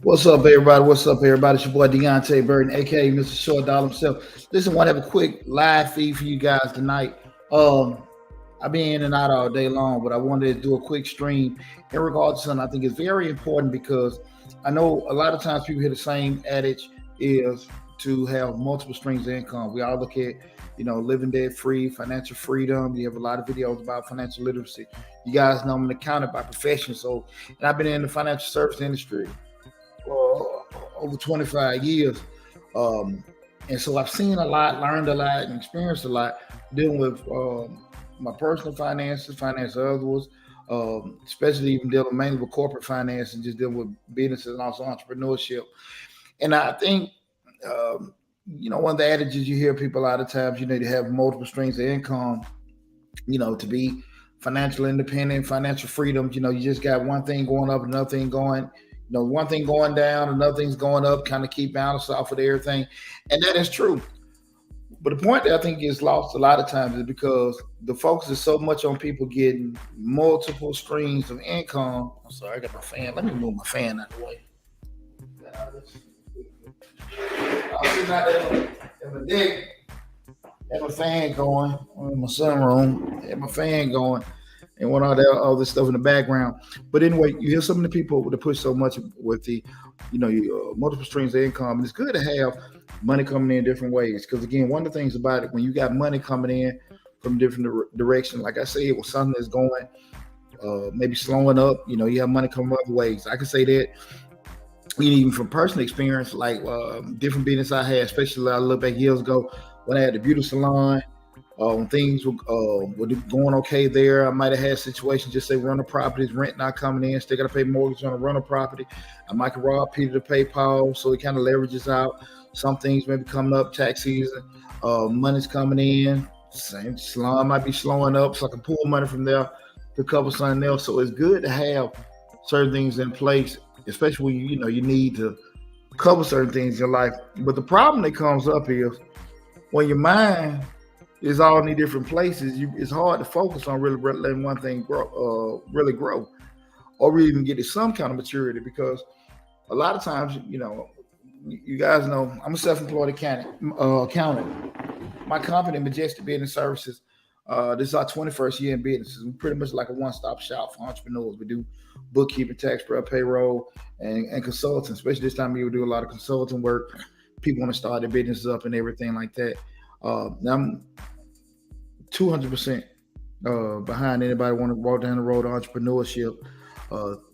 What's up, everybody? What's up, everybody? It's your boy Deonte Burden, aka Mr. Short Dollar himself. Listen, I want to have a quick live feed for you guys tonight. Um, I've been in and out all day long, but I wanted to do a quick stream in regards to something I think is very important because I know a lot of times people hear the same adage is to have multiple streams of income. We all look at, living debt free, financial freedom. You have a lot of videos about financial literacy. You guys know I'm an accountant by profession, and I've been in the financial service industry over 25 years. Um, and so I've seen a lot, learned a lot, and experienced a lot dealing with my personal finances, finance of others, especially even dealing mainly with corporate finance and just dealing with businesses and also entrepreneurship. And I think, one of the adages you hear people a lot of times, you need to have multiple streams of income, to be financial independent, financial freedom. You just got one thing going up, another thing going, one thing going down, another thing's going up, kind of keep balance off of everything. And that is true. But the point that I think gets lost a lot of times is because the focus is so much on people getting multiple streams of income. I'm sorry, I got my fan. Let me move my fan out of the way. I was sitting out there in my deck, had my fan going in my sunroom, had my fan going, and what all this stuff in the background. But anyway, you hear some of the people that push so much with the, multiple streams of income. And it's good to have money coming in different ways. Because again, one of the things about it, when you got money coming in from different directions, like I said, with something that's going, maybe slowing up, you have money coming other ways. I can say that even from personal experience, like different business I had, especially I look back years ago when I had the beauty salon. When things were going okay there, I might have had situations, just say rental properties, rent not coming in, still got to pay mortgage on a rental property. I might can rob Peter to pay Paul, so it kind of leverages out. Some things maybe coming up, tax season, money's coming in. Same salon might be slowing up, so I can pull money from there to cover something else. So it's good to have certain things in place, especially when you need to cover certain things in your life. But the problem that comes up is when your mind is all in these different places, it's hard to focus on really letting one thing really grow, or even get to some kind of maturity. Because a lot of times, you guys know I'm a self-employed accountant. My company, Majestic Business Services, this is our 21st year in business. We're pretty much like a one-stop shop for entrepreneurs. We do bookkeeping, tax prep, payroll, and consulting. Especially this time of year, we do a lot of consulting work. People want to start their businesses up and everything like that. Now I'm 200% behind anybody want to walk down the road of entrepreneurship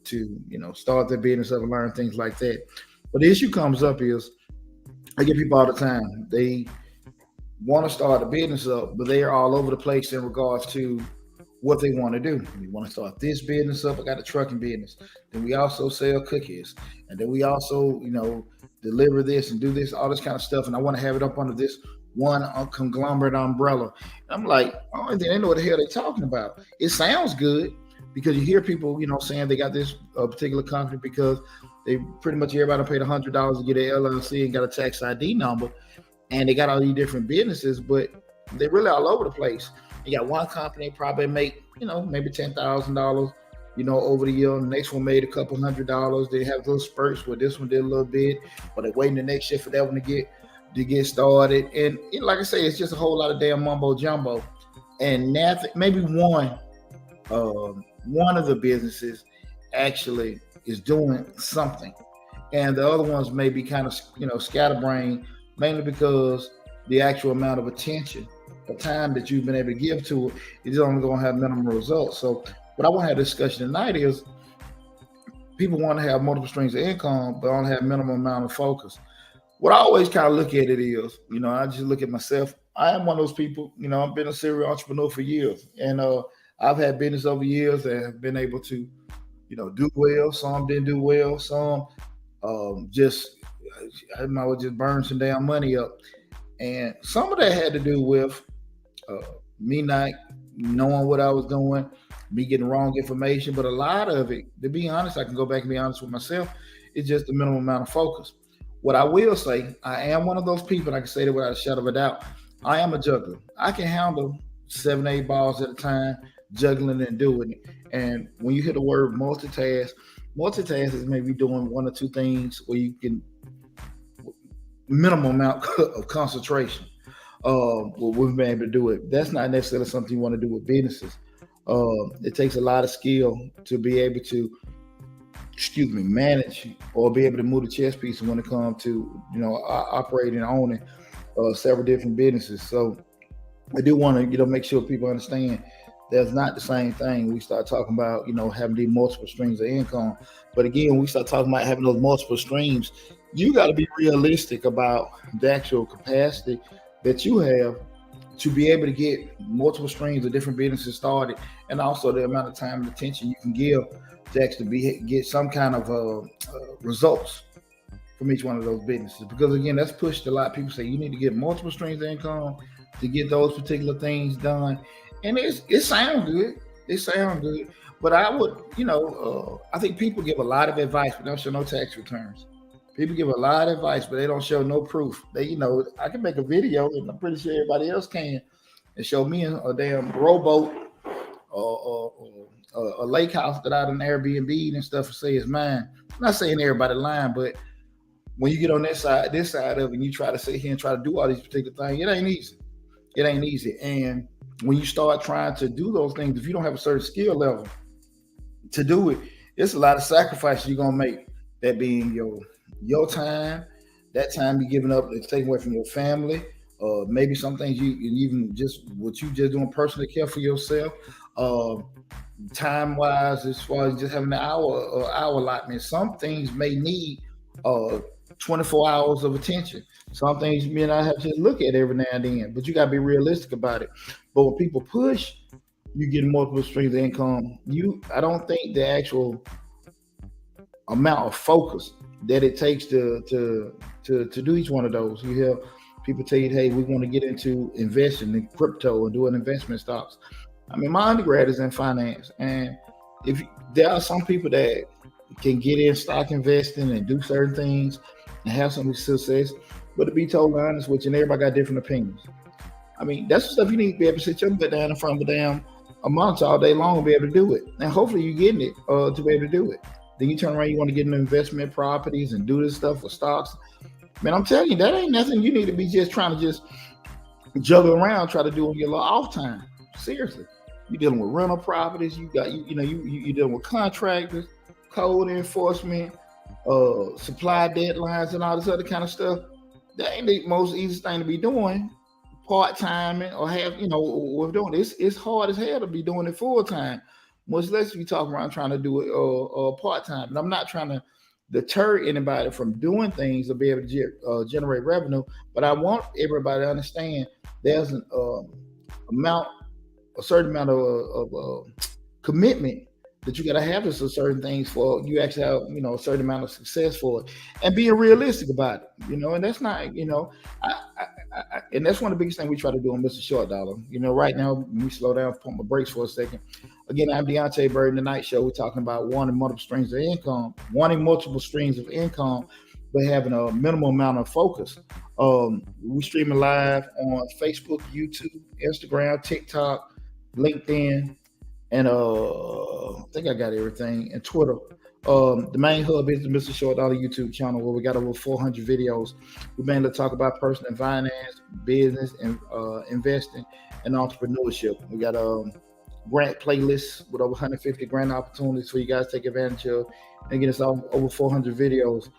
to start their business up and learn things like that. But the issue comes up is I get people all the time. They want to start a business up, but they are all over the place in regards to what they want to do. We want to start this business up. I got a trucking business. Then we also sell cookies. And then we also, deliver this and do this, all this kind of stuff. And I want to have it up under this one conglomerate umbrella. And I'm like, oh, they know what the hell they're talking about. It sounds good because you hear people, saying they got this particular company because they pretty much everybody paid $100 to get an LLC and got a tax ID number. And they got all these different businesses, but they're really all over the place. You got one company probably make, maybe $10,000, over the year. The next one made a couple $100. They have those spurts where this one did a little bit, but they're waiting the next year for that one to get started. And like I say, it's just a whole lot of damn mumbo jumbo. And nothing, maybe one of the businesses actually is doing something, and the other ones may be kind of scatterbrained, mainly because the actual amount of attention or time that you've been able to give to it is only going to have minimal results. So what I want to have a discussion tonight is people want to have multiple streams of income, but only have minimum amount of focus. What I always kind of look at it is, I just look at myself. I am one of those people, I've been a serial entrepreneur for years, and I've had business over years that have been able to, do well. Some didn't do well. Some I would just burn some damn money up. And some of that had to do with me not knowing what I was doing, me getting wrong information. But a lot of it, to be honest, I can go back and be honest with myself, it's just the minimum amount of focus. What I will say, I am one of those people, I can say that without a shadow of a doubt. I am a juggler. I can handle 7, 8 balls at a time, juggling and doing it. And when you hear the word multitask, Multitask is maybe doing one or two things where you can minimum amount of concentration. We've been able to do it. That's not necessarily something you want to do with businesses. It takes a lot of skill to be able to, manage or be able to move the chess pieces when it comes to operating and owning several different businesses. So I do want to make sure people understand that's not the same thing. We start talking about having these multiple streams of income, but again, we start talking about having those multiple streams. You got to be realistic about the actual capacity that you have to be able to get multiple streams of different businesses started, and also the amount of time and attention you can give to actually get some kind of results from each one of those businesses. Because again, that's pushed a lot. People say you need to get multiple streams of income to get those particular things done, and it sounds good. It sounds good, but I would, I think people give a lot of advice, but don't show no tax returns. People give a lot of advice, but they don't show no proof. I can make a video, and I'm pretty sure everybody else can, and show me a damn rowboat or a lake house that I done Airbnb and stuff and say it's mine. I'm not saying everybody lying, but when you get on this side of it, and you try to sit here and try to do all these particular things, it ain't easy. It ain't easy. And when you start trying to do those things, if you don't have a certain skill level to do it, it's a lot of sacrifices you're gonna make. That being your time, that time you're giving up, it's taken away from your family. Maybe some things you even just what you just doing personally care for yourself. Uh, Time wise, as far as just having an hour allotment, some things may need uh 24 hours of attention. Some things you may not have to just look at every now and then, but you gotta be realistic about it. But when people push, you get multiple streams of income. I don't think the actual amount of focus that it takes to do each one of those. You hear people tell you, hey, we want to get into investing in crypto and doing investment stocks. I mean, my undergrad is in finance, and if there are some people that can get in stock investing and do certain things and have some success, but to be totally honest with you, and everybody got different opinions. I mean, that's the stuff you need to be able to sit your butt down in front of a damn a monitor all day long and be able to do it. And hopefully you're getting it to be able to do it. Then you turn around, you want to get into investment properties and do this stuff with stocks. Man, I'm telling you, that ain't nothing you need to be just trying to just juggle around, try to do on your little off time. Seriously. You're dealing with rental properties, you're dealing with contractors, code enforcement, supply deadlines, and all this other kind of stuff. That ain't the most easiest thing to be doing part time or have, we're doing this. It's hard as hell to be doing it full time. Much less be talking around trying to do it part time. And I'm not trying to deter anybody from doing things to be able to generate revenue, but I want everybody to understand there's an a certain amount of commitment that you got to have to certain things for you actually have a certain amount of success for it, and being realistic about it, and that's not and that's one of the biggest things we try to do on Mr. Short Dollar. Right now, let me slow down, pump my brakes for a second. Again, I'm Deonte Burden. The Night Show. We're talking about wanting multiple streams of income, but having a minimal amount of focus. We streaming live on Facebook, YouTube, Instagram, TikTok, LinkedIn, and I think I got everything, and Twitter. The main hub is the Mr. Short Dollar YouTube channel, where we got over 400 videos. We mainly talk about personal finance, business, and investing and entrepreneurship. We got grant playlists with over 150 grant opportunities for you guys to take advantage of. And again, it's over 400 videos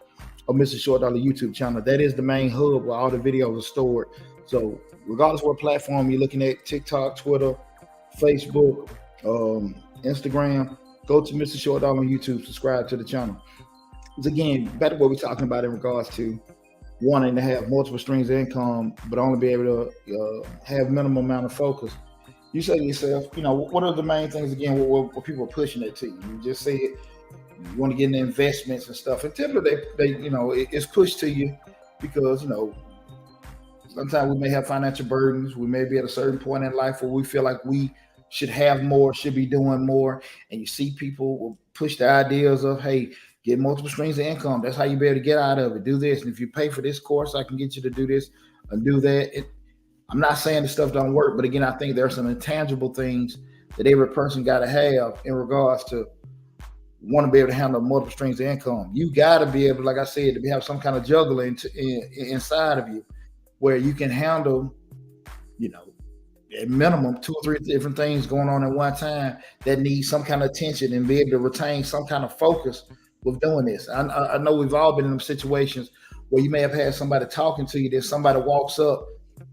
of Mr. Short Dollar YouTube channel. That is the main hub where all the videos are stored. So regardless of what platform you're looking at, TikTok, Twitter, Facebook, Instagram, go to Mr. Short Dollar on YouTube, subscribe to the channel. Because again, back to what we're talking about in regards to wanting to have multiple streams of income, but only be able to have minimum amount of focus. You say to yourself, what are the main things again what people are pushing it to you? You just say it, you want to get into investments and stuff. And typically it's pushed to you because, sometimes we may have financial burdens. We may be at a certain point in life where we feel like we should have more, should be doing more. And you see people will push the ideas of, hey, get multiple streams of income. That's how you be able to get out of it. Do this. And if you pay for this course, I can get you to do this and do that. I'm not saying this stuff don't work, but again, I think there are some intangible things that every person got to have in regards to want to be able to handle multiple streams of income. You got to be able, like I said, to have some kind of juggling inside of you where you can handle, at minimum 2 or 3 different things going on at one time that need some kind of attention and be able to retain some kind of focus with doing this. I know we've all been in them situations where you may have had somebody talking to you, then somebody walks up,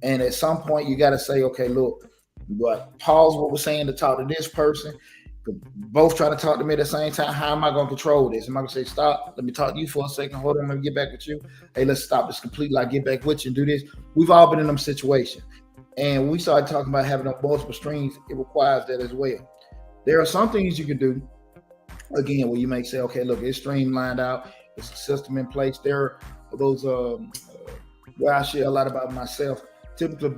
and at some point you got to say, okay, look, pause what we're saying to talk to this person. Both trying to talk to me at the same time. How am I going to control this? Am I going to say, stop, let me talk to you for a second, hold on, let me get back with you. Hey, let's stop this completely. I get back with you and do this. We've all been in them situations. And when we started talking about having multiple streams, it requires that as well. There are some things you can do, again, where you may say, okay, look, it's streamlined out. It's a system in place. There are those where I share a lot about myself. Typical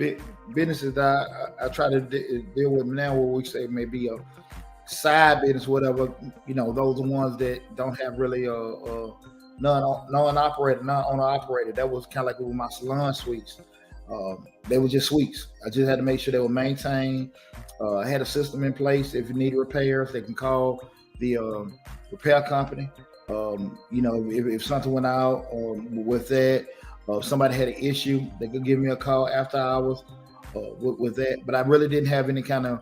businesses that I try to deal with now, where we say maybe a side business, whatever, those are ones that don't have really non-owner operator. That was kind of like with my salon suites. They were just suites. I just had to make sure they were maintained. I had a system in place. If you need repairs, they can call the repair company. If something went out with that, if somebody had an issue, they could give me a call after hours with that. But I really didn't have any kind of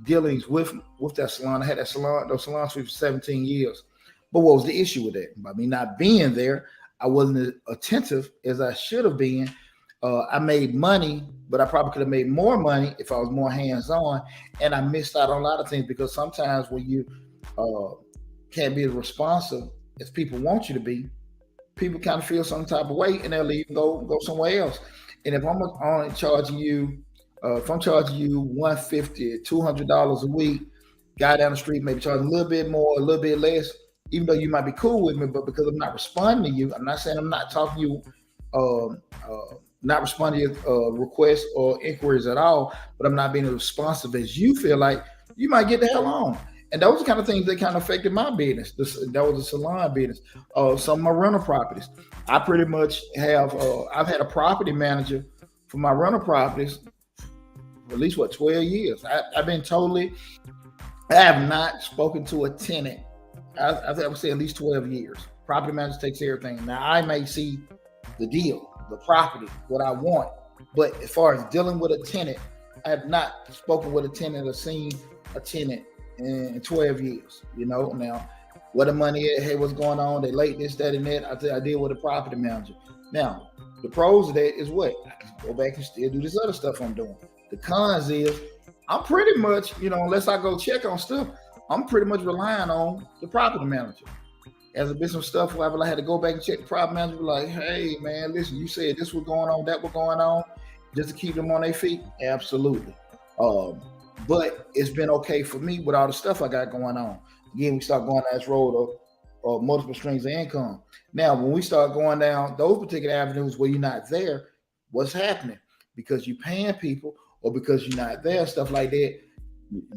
dealings with that salon. I had those salon suites for 17 years. But what was the issue with that? By me not being there, I wasn't as attentive as I should have been. I made money, but I probably could have made more money if I was more hands-on, and I missed out on a lot of things because sometimes when you can't be as responsive as people want you to be, people kind of feel some type of way and they'll leave and go somewhere else. And if I'm only charging you, if I'm charging you $150, $200 a week, guy down the street maybe charging a little bit more, a little bit less, even though you might be cool with me, but because I'm not responding to you, I'm not saying I'm not talking to you, not responding to your requests or inquiries at all, but I'm not being as responsive as you feel like, you might get the hell on. And those are the kind of things that kind of affected my business. That was a salon business. Some of my rental properties. I pretty much have, I've had a property manager for my rental properties for at least 12 years. I have not spoken to a tenant. I would say at least 12 years. Property manager takes care of everything. Now I may see the deal, the property, what I want. But as far as dealing with a tenant, I have not spoken with a tenant or seen a tenant in 12 years. Now, what the money is, hey, what's going on? They late this, that, and that. I deal with a property manager. Now, the pros of that is what? I can go back and still do this other stuff I'm doing. The cons is I'm pretty much, unless I go check on stuff, I'm pretty much relying on the property manager. As a business stuff where I had to go back and check the property manager, like, hey man, listen, you said this was going on, that was going on, just to keep them on their feet. Absolutely. But it's been okay for me with all the stuff I got going on. Again, we start going down this road of multiple streams of income. Now, when we start going down those particular avenues where you're not there, what's happening? Because you're paying people or because you're not there, stuff like that,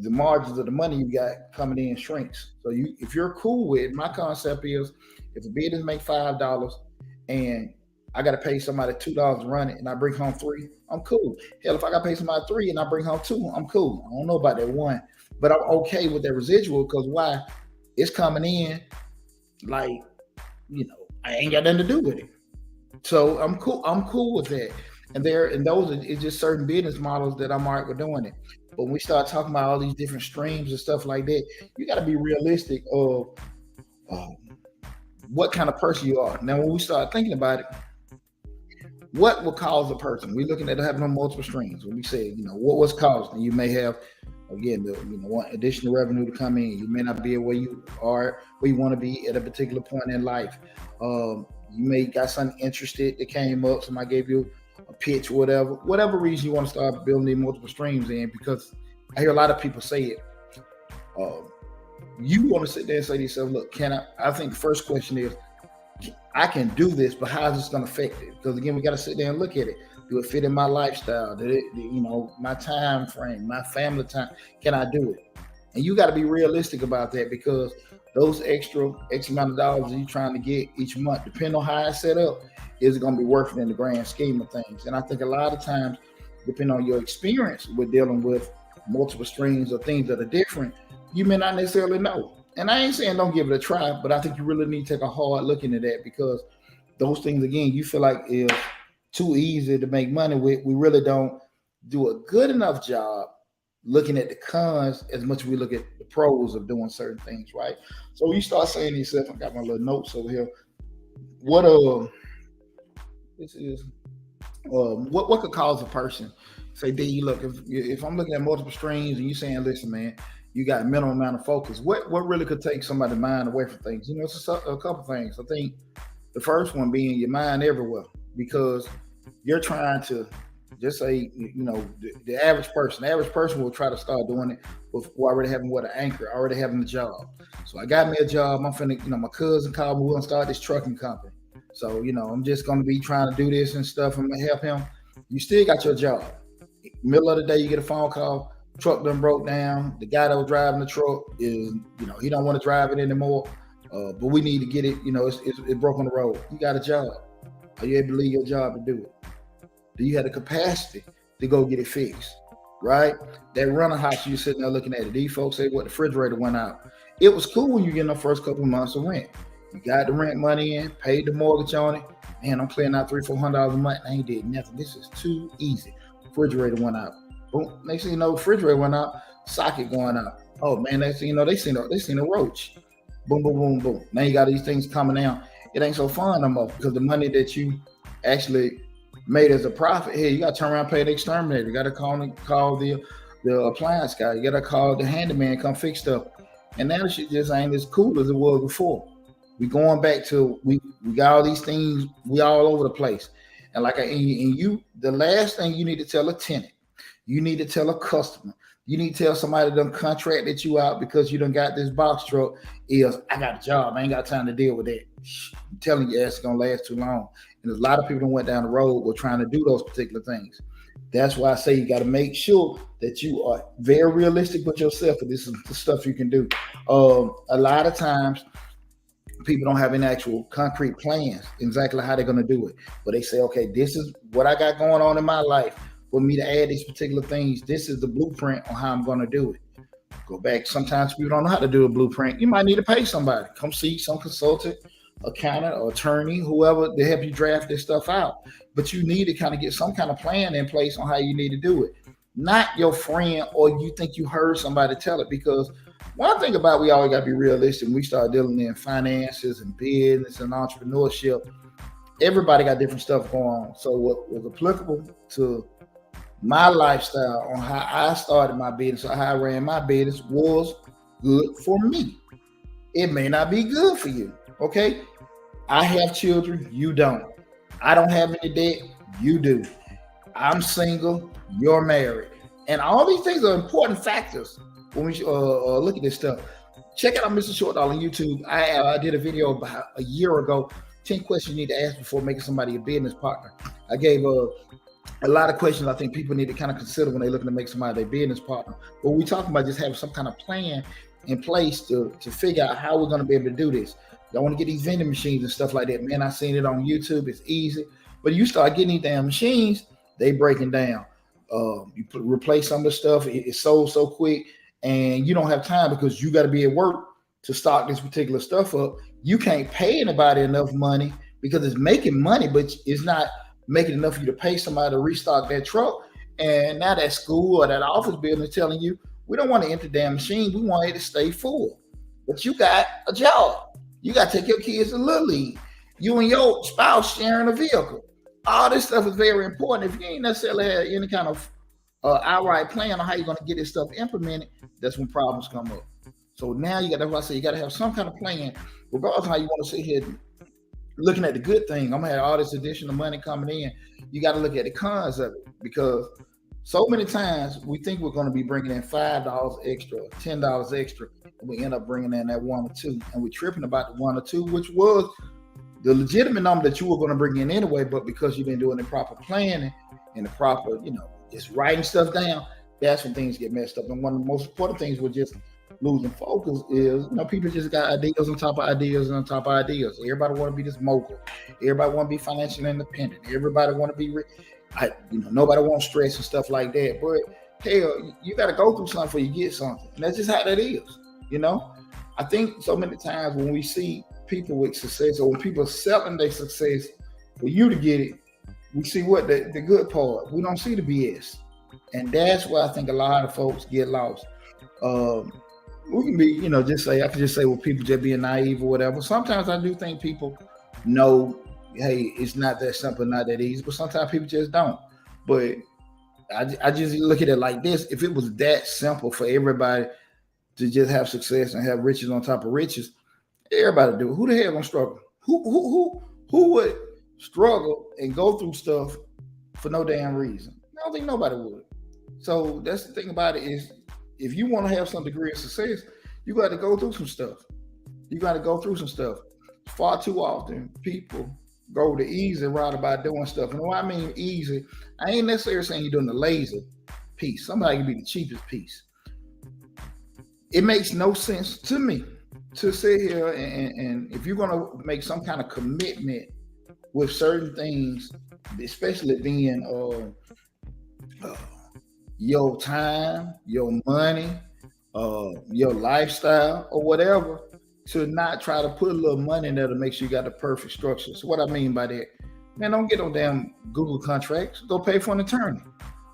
the margins of the money you got coming in shrinks. So if you're cool with it, my concept is if a business make $5 and I got to pay somebody $2 to run it and I bring home $3, I'm cool. Hell, if I got to pay somebody $3 and I bring home $2, I'm cool. I don't know about that one, but I'm okay with that residual because why? It's coming in like, I ain't got nothing to do with it. So I'm cool. I'm cool with that. And those are it's just certain business models that I'm all right with doing it. But when we start talking about all these different streams and stuff like that, you got to be realistic of what kind of person you are. Now, when we start thinking about it, what will cause a person? We're looking at having multiple streams. When we say, what's causing? You may have, again, want additional revenue to come in. You may not be where you are, where you want to be at a particular point in life. You may got something interested that came up. Somebody gave you a pitch, whatever reason you want to start building these multiple streams in, because I hear a lot of people say it. You want to sit there and say to yourself, look, I think the first question is, I can do this, but how is this going to affect it? Because again, we got to sit there and look at it. Do it fit in my lifestyle? My time frame, my family time? Can I do it? And you got to be realistic about that, because those X amount of dollars that you're trying to get each month, depending on how it's set up, is going to be worth it in the grand scheme of things. And I think a lot of times, depending on your experience with dealing with multiple streams or things that are different, you may not necessarily know. And I ain't saying don't give it a try, but I think you really need to take a hard look into that, because those things, again, you feel like is too easy to make money with. We really don't do a good enough job looking at the cons as much as we look at the pros of doing certain things, right? So you start saying to yourself, I got my little notes over here. What this is what could cause a person say, D, look, if I'm looking at multiple streams and you saying, listen, man, you got a minimum amount of focus, what really could take somebody's mind away from things? You know, it's a couple things. I think the first one being your mind everywhere, because you're trying to just say, you know, the average person will try to start doing it before already having an anchor, already having a job. So I got me a job. I'm finna, you know, my cousin called me, we're gonna start this trucking company. So, you know, I'm just gonna be trying to do this and stuff. I'm gonna help him. You still got your job. Middle of the day, you get a phone call, truck done broke down. The guy that was driving the truck is, you know, he don't want to drive it anymore. But we need to get it, you know, it's broke on the road. You got a job. Are you able to leave your job to do it? Do you have the capacity to go get it fixed? Right? That rental house, you sitting there looking at it. These folks say, what, the refrigerator went out. It was cool when you get in the first couple of months of rent. You got the rent money in, paid the mortgage on it. Man, I'm clearing out $300-400 a month. I ain't did nothing. This is too easy. Refrigerator went out. Boom. Next thing you know, refrigerator went out. Socket going out. Oh man, next thing you know, they seen a roach. Boom, boom, boom, boom. Now you got these things coming out. It ain't so fun no more, because the money that you actually made as a profit, hey, you got to turn around and pay the exterminator. You got to call the appliance guy. You got to call the handyman, come fix stuff. And now the shit just ain't as cool as it was before. We going back to, we got all these things, we all over the place. And like, the last thing you need to tell a tenant, you need to tell a customer, you need to tell somebody that done contracted you out because you done got this box truck is, I got a job, I ain't got time to deal with that. I'm telling you, it's gonna last too long. And a lot of people that went down the road were trying to do those particular things. That's why I say you got to make sure that you are very realistic with yourself, and this is the stuff you can do. A lot of times, people don't have any actual concrete plans exactly how they're going to do it. But they say, okay, this is what I got going on in my life. For me to add these particular things, this is the blueprint on how I'm going to do it. Go back. Sometimes people don't know how to do a blueprint. You might need to pay somebody. Come see some consultant, accountant, or attorney, whoever, to help you draft this stuff out. But you need to kind of get some kind of plan in place on how you need to do it. Not your friend, or you think you heard somebody tell it. Because one thing about, we always got to be realistic. When we start dealing in finances and business and entrepreneurship, everybody got different stuff going on. So what was applicable to my lifestyle on how I started my business or how I ran my business was good for me. It may not be good for you. Okay. I have children. You don't. I don't have any debt. You do. I'm single. You're married. And all these things are important factors when we look at this stuff. Check out Mr. Short Dollar on YouTube. I did a video about a year ago, 10 questions you need to ask before making somebody a business partner. I gave a lot of questions I think people need to kind of consider when they're looking to make somebody their business partner. But we're talking about just having some kind of plan in place to figure out how we're going to be able to do this. Y'all want to get these vending machines and stuff like that. Man, I seen it on YouTube. It's easy. But you start getting these damn machines, they breaking down. You replace some of the stuff. It's sold so quick, and you don't have time because you got to be at work to stock this particular stuff up. You can't pay anybody enough money because it's making money, but it's not making enough for you to pay somebody to restock that truck. And now that school or that office building is telling you, we don't want to empty damn machine. We want it to stay full. But you got a job. You got to take your kids to Little League. You and your spouse sharing a vehicle. All this stuff is very important. If you ain't necessarily had any kind of outright plan on how you're going to get this stuff implemented, that's when problems come up. So now that's why I say you got to have some kind of plan, regardless of how you want to sit here looking at the good thing. I'm going to have all this additional money coming in. You got to look at the cons of it, because so many times we think we're going to be bringing in $5 extra, $10 extra, and we end up bringing in that 1 or 2, and we're tripping about the 1 or 2, which was the legitimate number that you were going to bring in anyway. But because you've been doing the proper planning and the proper, just writing stuff down, that's when things get messed up. And one of the most important things with just losing focus is, people just got ideas on top of ideas and on top of ideas. Everybody want to be this mogul. Everybody want to be financially independent. Everybody want to be nobody wants stress and stuff like that. But hell, you got to go through something before you get something, and that's just how that is. I think so many times when we see people with success, or when people are selling their success for you to get it, we see what the good part. We don't see the BS, and that's why I think a lot of folks get lost. Um, we can be, just say I can just say, well, people just being naive or whatever. Sometimes I do think people know, hey, it's not that simple, not that easy, but sometimes people just don't. But I just look at it like this: if it was that simple for everybody to just have success and have riches on top of riches, everybody do it. Who the hell gonna struggle? Who would struggle and go through stuff for no damn reason? I don't think nobody would. So that's the thing about it is, if you want to have some degree of success, you got to go through some stuff. You got to go through some stuff. Far too often, people go the easy route about doing stuff. And when I mean easy, I ain't necessarily saying you're doing the lazy piece. Somebody can be the cheapest piece. It makes no sense to me to sit here and if you're going to make some kind of commitment with certain things, especially being your time, your money, your lifestyle, or whatever, to not try to put a little money in there to make sure you got the perfect structure. So what I mean by that, man, don't get no damn Google contracts. Go pay for an attorney.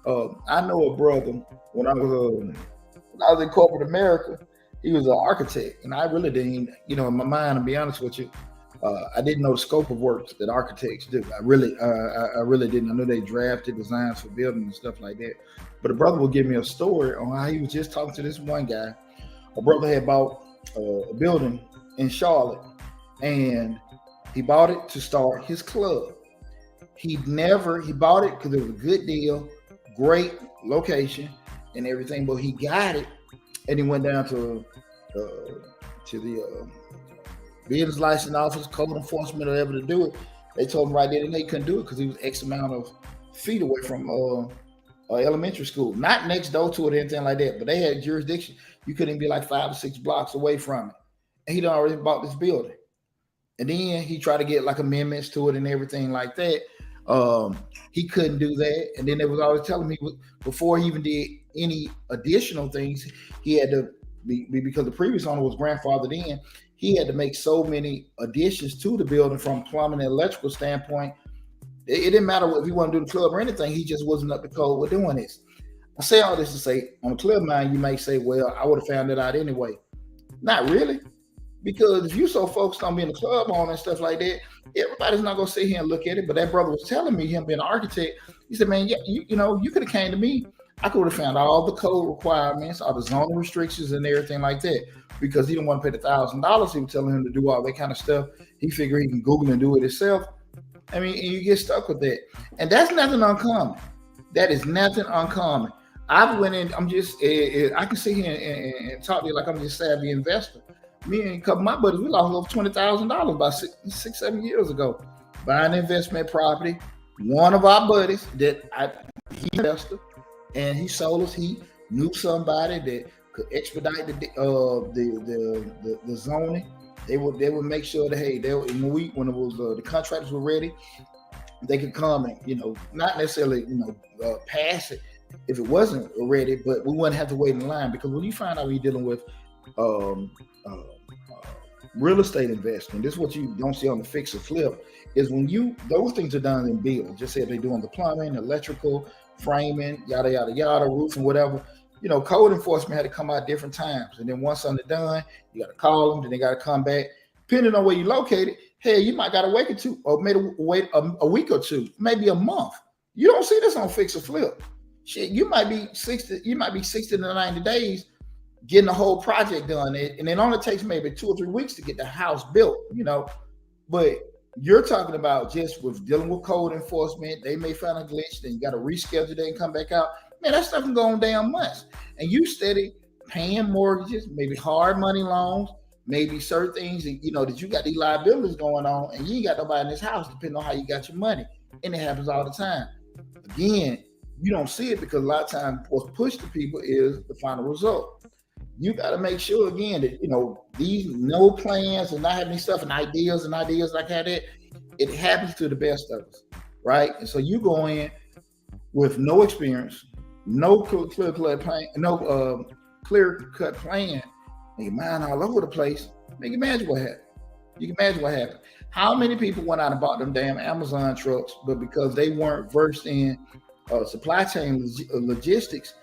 I know a brother when I was in corporate America. He was an architect, and I really didn't, in my mind, to be honest with you, I didn't know the scope of work that architects do. I really didn't. I knew they drafted designs for buildings and stuff like that. But a brother would give me a story on how he was just talking to this one guy. A brother had bought a building in Charlotte, and he bought it to start his club. He bought it because it was a good deal, great location and everything, but he got it and he went down to the business license office, code enforcement, or whatever to do it. They told him right there and they couldn't do it because he was X amount of feet away from elementary school, not next door to it or anything like that, but they had jurisdiction. You couldn't be like 5 or 6 blocks away from it. And he'd already bought this building. And then he tried to get like amendments to it and everything like that. He couldn't do that. And then they was always telling me before he even did any additional things, he had to be, because the previous owner was grandfathered in, he had to make so many additions to the building from plumbing and electrical standpoint. It didn't matter if he wanted to do the club or anything. He just wasn't up to code with doing this. I say all this to say, on the club mind, you may say, well, I would have found it out anyway. Not really. Because if you're so focused on being a club owner and stuff like that, everybody's not going to sit here and look at it. But that brother was telling me, him being an architect, he said, man, you could have came to me. I could have found all the code requirements, all the zoning restrictions and everything like that. Because he didn't want to pay the $1,000. He was telling him to do all that kind of stuff. He figured he can Google and do it himself. I mean, and you get stuck with that. And that's nothing uncommon. That is nothing uncommon. I went in, I can sit here and talk to you like I'm just a savvy investor. Me and a couple of my buddies, we lost over $20,000 about 6-7 years ago buying investment property. One of our buddies he invested, and he sold us. He knew somebody that could expedite the zoning. They would make sure that in the week when it was the contractors were ready, they could come and not necessarily pass it if it wasn't ready, but we wouldn't have to wait in line. Because when you find out you're dealing with real estate investing, this is what you don't see on the fix or flip, is when those things are done in bills. Just say if they're doing the plumbing, electrical, framing, yada yada yada, roofing, whatever. Code enforcement had to come out different times, and then once something's done, you got to call them, then they got to come back. Depending on where you're located, you might got to wait or two, or maybe wait a week or two, maybe a month. You don't see this on fix or flip. Shit, you might be 60 to 90 days getting the whole project done, and it only takes maybe 2 or 3 weeks to get the house built. But you're talking about just with dealing with code enforcement. They may find a glitch, then you got to reschedule it and come back out. Man, that stuff can go on damn months. And you steady paying mortgages, maybe hard money loans, maybe certain things that you got these liabilities going on, and you ain't got nobody in this house, depending on how you got your money. And it happens all the time. Again, you don't see it because a lot of times what's pushed to people is the final result. You got to make sure again that these no plans and not having stuff and ideas like that, it happens to the best of us, right? And so you go in with no experience, no clear cut plan, Your mind all over the place. You can imagine what happened. You can imagine what happened. How many people went out and bought them damn Amazon trucks, but because they weren't versed in supply chain logistics,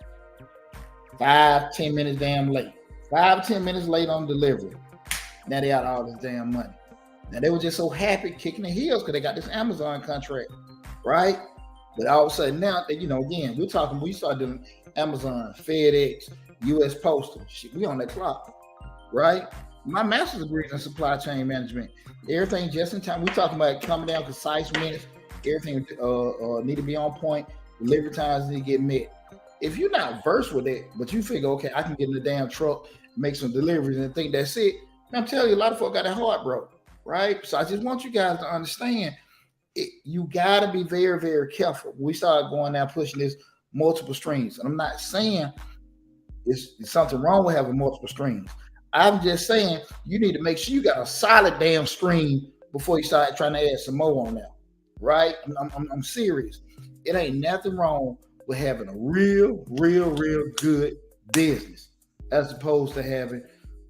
5-10 minutes damn late. 5-10 minutes late on delivery. Now they out all this damn money. Now they were just so happy kicking the heels because they got this Amazon contract, right? But all of a sudden now, again, we started doing Amazon, FedEx, U.S. Postal. Shit, we on that clock, right? My master's degree is in supply chain management. Everything just in time. We talking about coming down concise minutes. Everything need to be on point. Delivery times need to get met. If you're not versed with it, but you figure, okay, I can get in the damn truck, make some deliveries, and think that's it. I'm telling you, a lot of folks got their heart broke, right? So I just want you guys to understand, you got to be very, very careful. We started going now pushing this multiple streams. And I'm not saying it's something wrong with having multiple streams. I'm just saying you need to make sure you got a solid damn stream before you start trying to add some more on there, right? I'm serious. It ain't nothing wrong with having a real good business as opposed to having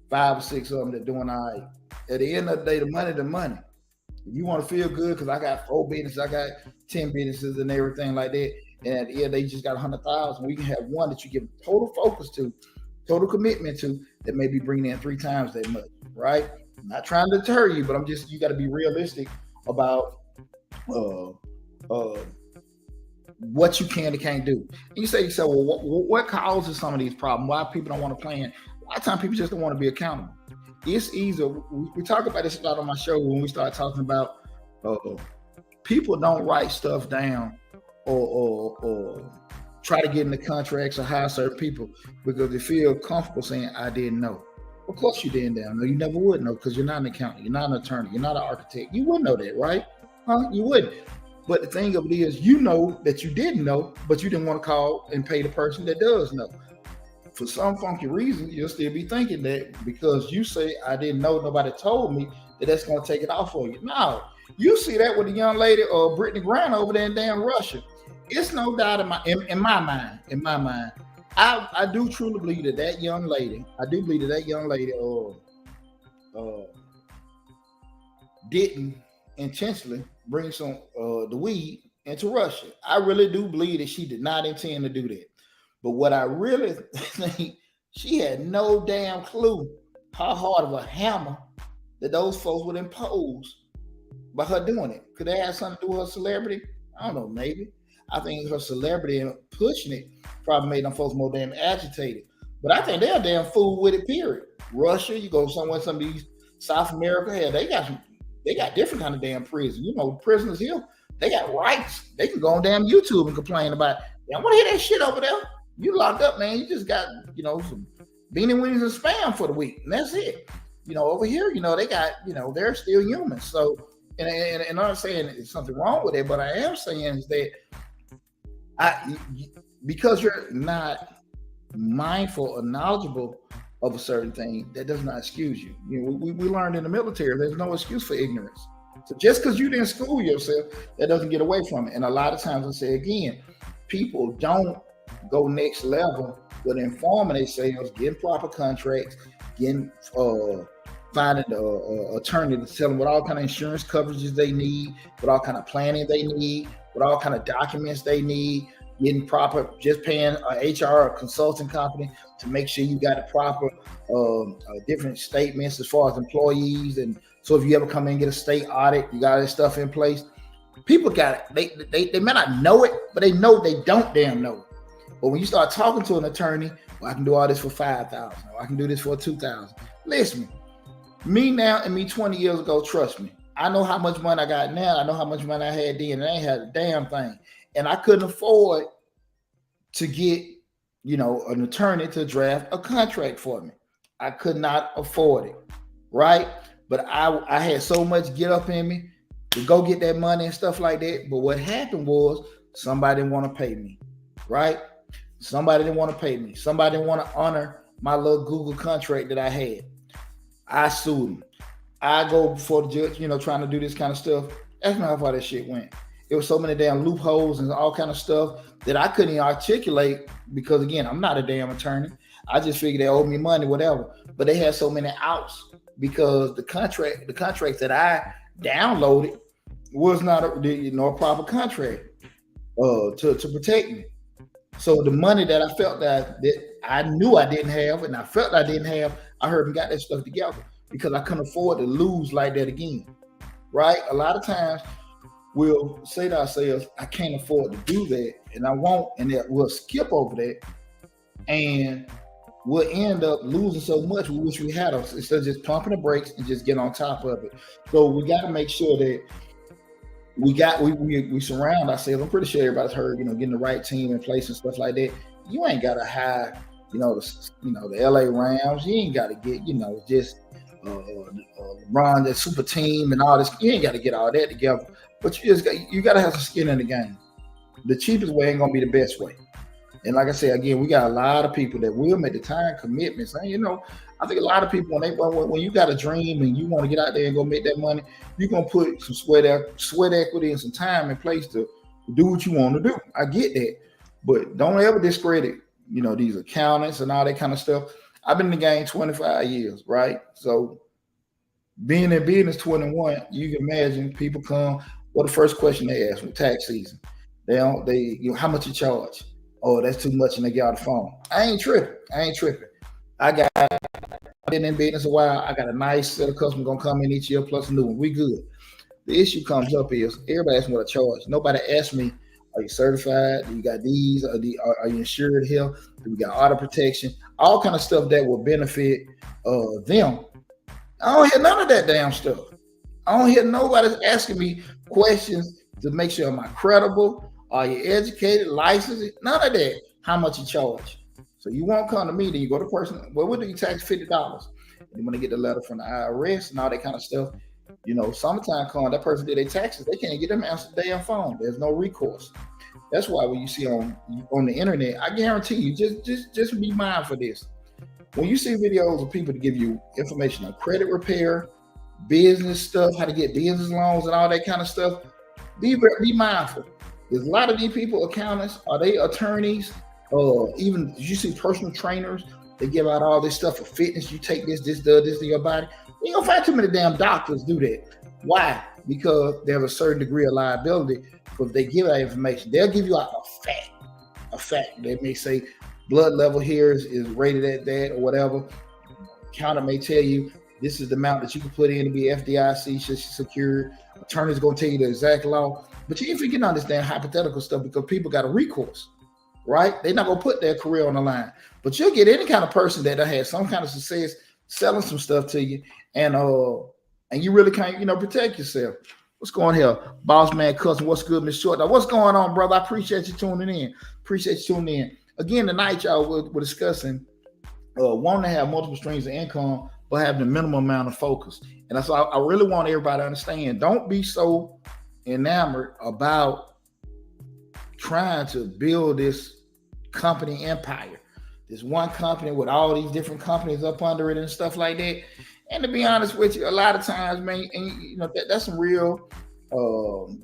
5 or 6 of them that doing all right. At the end of the day, the money. If you want to feel good, because I got 4 businesses, I got 10 businesses and everything like that, and at the end they just got 100,000. We can have one that you give total focus to, total commitment to, that may be bringing in 3 times that much, right? I'm not trying to deter you, but you got to be realistic about what you can and can't do. And you say, well, what causes some of these problems? Why people don't want to plan? A lot of times people just don't want to be accountable. It's easy. We talk about this a lot on my show when we start talking about people don't write stuff down or try to get into contracts or hire certain people because they feel comfortable saying, I didn't know. Of course you didn't know. You never would know because you're not an accountant. You're not an attorney. You're not an architect. You wouldn't know that, right? Huh? You wouldn't. But the thing of it is, you know that you didn't know, but you didn't want to call and pay the person that does know. For some funky reason, you'll still be thinking that because you say, I didn't know, nobody told me, that's going to take it off for you. No, you see that with the young lady or Brittany Grant over there in damn Russia. It's no doubt in my mind, I do truly believe that young lady, didn't intentionally bring some the weed into Russia. I really do believe that she did not intend to do that. But what I really think, she had no damn clue how hard of a hammer that those folks would impose by her doing it. Could that have something to do with her celebrity? I don't know, maybe. I think her celebrity and pushing it probably made them folks more damn agitated. But I think they're damn fool with it, period. Russia, you go somewhere, some of these South America, hell, they got different kind of damn prison. You know, prisoners here, they got rights. They can go on damn YouTube and complain about, I want to hear that shit over there. You locked up, man. You just got, some beanie weenies and spam for the week. And that's it. Over here, they got, they're still humans. So, and I'm not saying there's something wrong with it, but I am saying is that because you're not mindful or knowledgeable of a certain thing, that does not excuse you. We learned in the military, there's no excuse for ignorance. So just because you didn't school yourself, that doesn't get away from it. And a lot of times I say again, people don't go next level with informing themselves, getting proper contracts, finding an attorney to tell them what all kind of insurance coverages they need, what all kind of planning they need, what all kind of documents they need, getting proper, just paying an HR or consulting company to make sure you got the proper different statements as far as employees. And so if you ever come in and get a state audit, you got this stuff in place. People got it. They may not know it, but they know they don't damn know it. But when you start talking to an attorney, well, I can do all this for $5,000, or I can do this for $2,000. Listen, me now and me 20 years ago, trust me, I know how much money I got now. I know how much money I had then, and I ain't had a damn thing. And I couldn't afford to get, an attorney to draft a contract for me. I could not afford it, right? But I had so much get up in me to go get that money and stuff like that. But what happened was somebody didn't want to pay me, right? Somebody didn't want to pay me. Somebody didn't want to honor my little Google contract that I had. I sued him. I go before the judge, trying to do this kind of stuff. That's not how that shit went. It was so many damn loopholes and all kind of stuff that I couldn't even articulate because, again, I'm not a damn attorney. I just figured they owed me money, whatever. But they had so many outs because the contracts that I downloaded was not a proper contract to protect me. So the money that I felt that I knew I didn't have, and I felt I didn't have, I heard and got that stuff together because I couldn't afford to lose like that again. Right? A lot of times we'll say to ourselves, I can't afford to do that, and I won't, and that we'll skip over that, and we'll end up losing so much we wish we had us instead of just pumping the brakes and just get on top of it. So we got to make sure that we surround ourselves. I'm pretty sure everybody's heard, getting the right team in place and stuff like that. You ain't got to hire, the LA Rams. You ain't got to get, just LeBron, that super team and all this. You ain't got to get all that together. But you got to have some skin in the game. The cheapest way ain't gonna be the best way. And like I said, again, we got a lot of people that will make the time commitments. And, I think a lot of people when you got a dream and you want to get out there and go make that money, you're gonna put some sweat equity and some time in place to do what you want to do. I get that, but don't ever discredit, these accountants and all that kind of stuff. I've been in the game 25 years, right? So being in business 21, you can imagine people come. Well, the first question they ask with tax season, how much you charge? Oh, that's too much, and they get out the phone. I ain't tripping. I've been in business a while. I got a nice set of customers gonna come in each year plus a new one. We good. The issue comes up is everybody asks me what I charge. Nobody asks me, are you certified? Do you got these? Are you insured here? Do we got auto protection? All kind of stuff that will benefit them. I don't hear none of that damn stuff. I don't hear nobody asking me questions to make sure am I credible? Are you educated, licensed? None of that. How much you charge? So you won't come to me, then you go to person. Well, what do you tax $50? And when they get the letter from the IRS and all that kind of stuff, summertime come, that person did their taxes. They can't get them answer the damn phone. There's no recourse. That's why when you see on the internet, I guarantee you, just be mindful of this. When you see videos of people to give you information on credit repair, business stuff, how to get business loans and all that kind of stuff, be mindful. There's a lot of these people, accountants, are they attorneys? Even you see personal trainers, they give out all this stuff for fitness. You take this does this to your body. You ain't gonna find too many damn doctors do that. Why? Because they have a certain degree of liability. Because if they give out information, they'll give you a fact. They may say blood level here is rated at that or whatever. Accountant may tell you this is the amount that you can put in to be FDIC secured. Attorney's gonna tell you the exact law. But you ain't forgetting all this damn hypothetical stuff because people got a recourse, right? They're not gonna put their career on the line. But you'll get any kind of person that has some kind of success selling some stuff to you, and you really can't, protect yourself. What's going here? Boss Man Cousin, what's good, Miss Short? Now, what's going on, brother? I appreciate you tuning in. Again, tonight, y'all, we're discussing wanting to have multiple streams of income, but having the minimum amount of focus. And that's why I really want everybody to understand. Don't be so enamored about trying to build this company empire. This one company with all these different companies up under it and stuff like that. And to be honest with you, a lot of times, man, and that's some real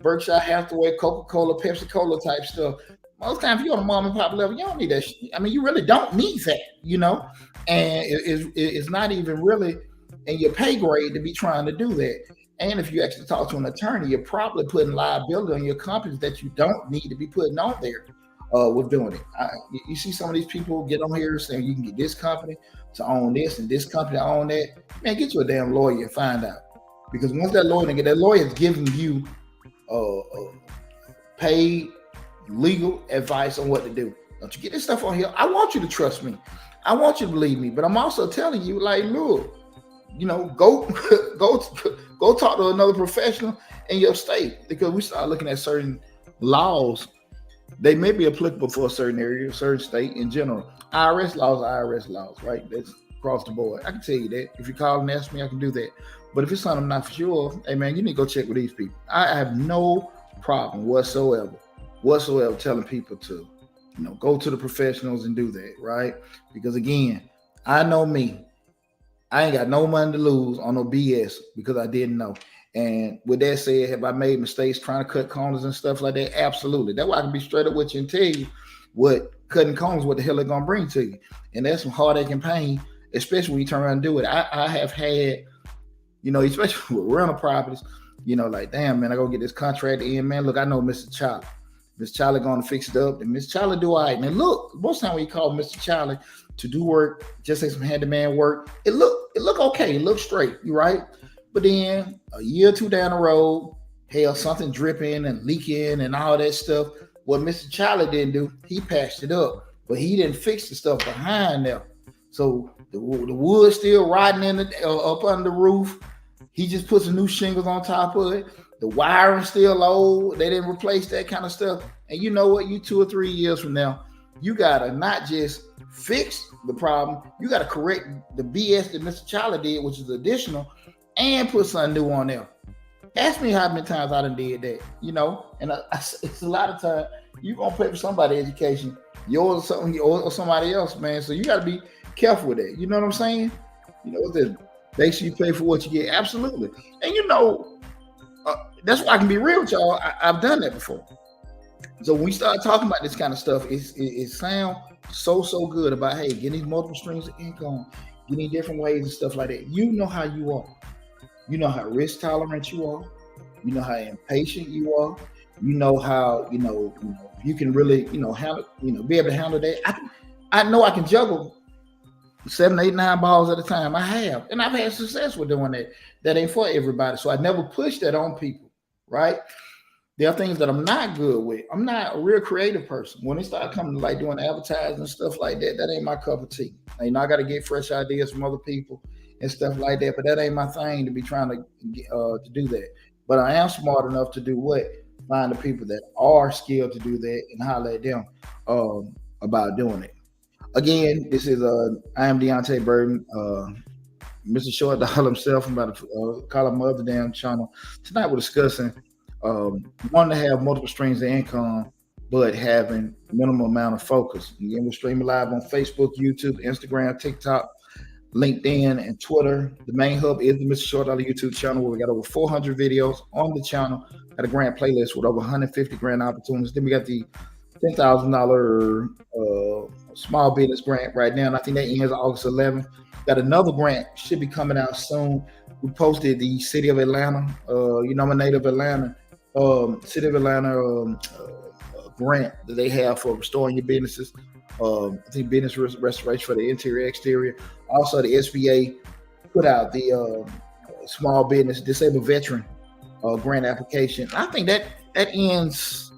Berkshire Hathaway, Coca-Cola, Pepsi-Cola type stuff. Most times, if you're on a mom and pop level, you don't need that shit. I mean, you really don't need that, and it's not even really in your pay grade to be trying to do that. And if you actually talk to an attorney, you're probably putting liability on your companies that you don't need to be putting on there with doing it. You see some of these people get on here saying you can get this company to own this and this company to own that. Man, get you a damn lawyer and find out. Because once that lawyer is giving you paid legal advice on what to do. Don't you get this stuff on here? I want you to trust me. I want you to believe me. But I'm also telling you, like, look, go talk to another professional in your state, because we start looking at certain laws. They may be applicable for a certain area, a certain state in general. IRS laws, right? That's across the board. I can tell you that. If you call and ask me, I can do that. But if it's something I'm not for sure, hey man, you need to go check with these people. I have no problem whatsoever telling people to, go to the professionals and do that, right? Because again, I know me. I ain't got no money to lose on no BS because I didn't know. And with that said, have I made mistakes trying to cut corners and stuff like that? Absolutely. That's why I can be straight up with you and tell you, what cutting cones, what the hell they're gonna bring to you. And that's some heartache and pain, especially when you turn around and do it. I have had, especially with rental properties, like, damn, man, I go get this contract in, man. Look, I know Mr. Charlie. Miss Charlie gonna fix it up, and Miss Charlie do all right. And look, most time when you call Mr. Charlie to do work, just like some handyman work, it look okay, it look straight, you right? But then a year or two down the road, hell, something dripping and leaking and all that stuff. What Mr. Charlie didn't do, he patched it up, but he didn't fix the stuff behind there. So the wood still rotting in up under the roof. He just put some new shingles on top of it. The wiring still old. They didn't replace that kind of stuff. And you know what? You 2 or 3 years from now, you gotta not just fix the problem, you gotta correct the BS that Mr. Charlie did, which is additional, and put something new on there. Ask me how many times I done did that, And it's a lot of time you gonna pay for somebody's education, yours or somebody else, man. So you gotta be careful with that. You know what I'm saying? Make sure you pay for what you get. Absolutely. And that's why I can be real with y'all. I've done that before. So when we start talking about this kind of stuff, it sounds so good about, hey, getting these multiple streams of income, getting different ways and stuff like that. You know how you are. You know how risk tolerant you are. You know how impatient you are. You know how, you can really, handle, be able to handle that. I know I can juggle 7, 8, 9 balls at a time. I have, and I've had success with doing that. That ain't for everybody. So I never push that on people, right? There are things that I'm not good with. I'm not a real creative person. When they start coming to like doing advertising and stuff like that, that ain't my cup of tea. I got to get fresh ideas from other people and stuff like that, but that ain't my thing to be trying to do that. But I am smart enough to do what? Find the people that are skilled to do that and holler at them about doing it. Again, this is I am Deonte Burden, Mr. Short Dollar himself. I'm about to call up my other damn channel. Tonight we're discussing wanting to have multiple streams of income, but having minimum amount of focus. Again, we're streaming live on Facebook, YouTube, Instagram, TikTok, LinkedIn, and Twitter. The main hub is the Mr. Short Dollar YouTube channel, where we got over 400 videos on the channel. Got a grant playlist with over 150 grant opportunities. Then we got the $10,000 small business grant right now, and I think that ends August 11th. Got another grant, should be coming out soon. We posted the City of Atlanta, I'm a native Atlanta, City of Atlanta grant that they have for restoring your businesses. I think business restoration for the interior, exterior. Also, the SBA put out the small business disabled veteran grant application. I think that ends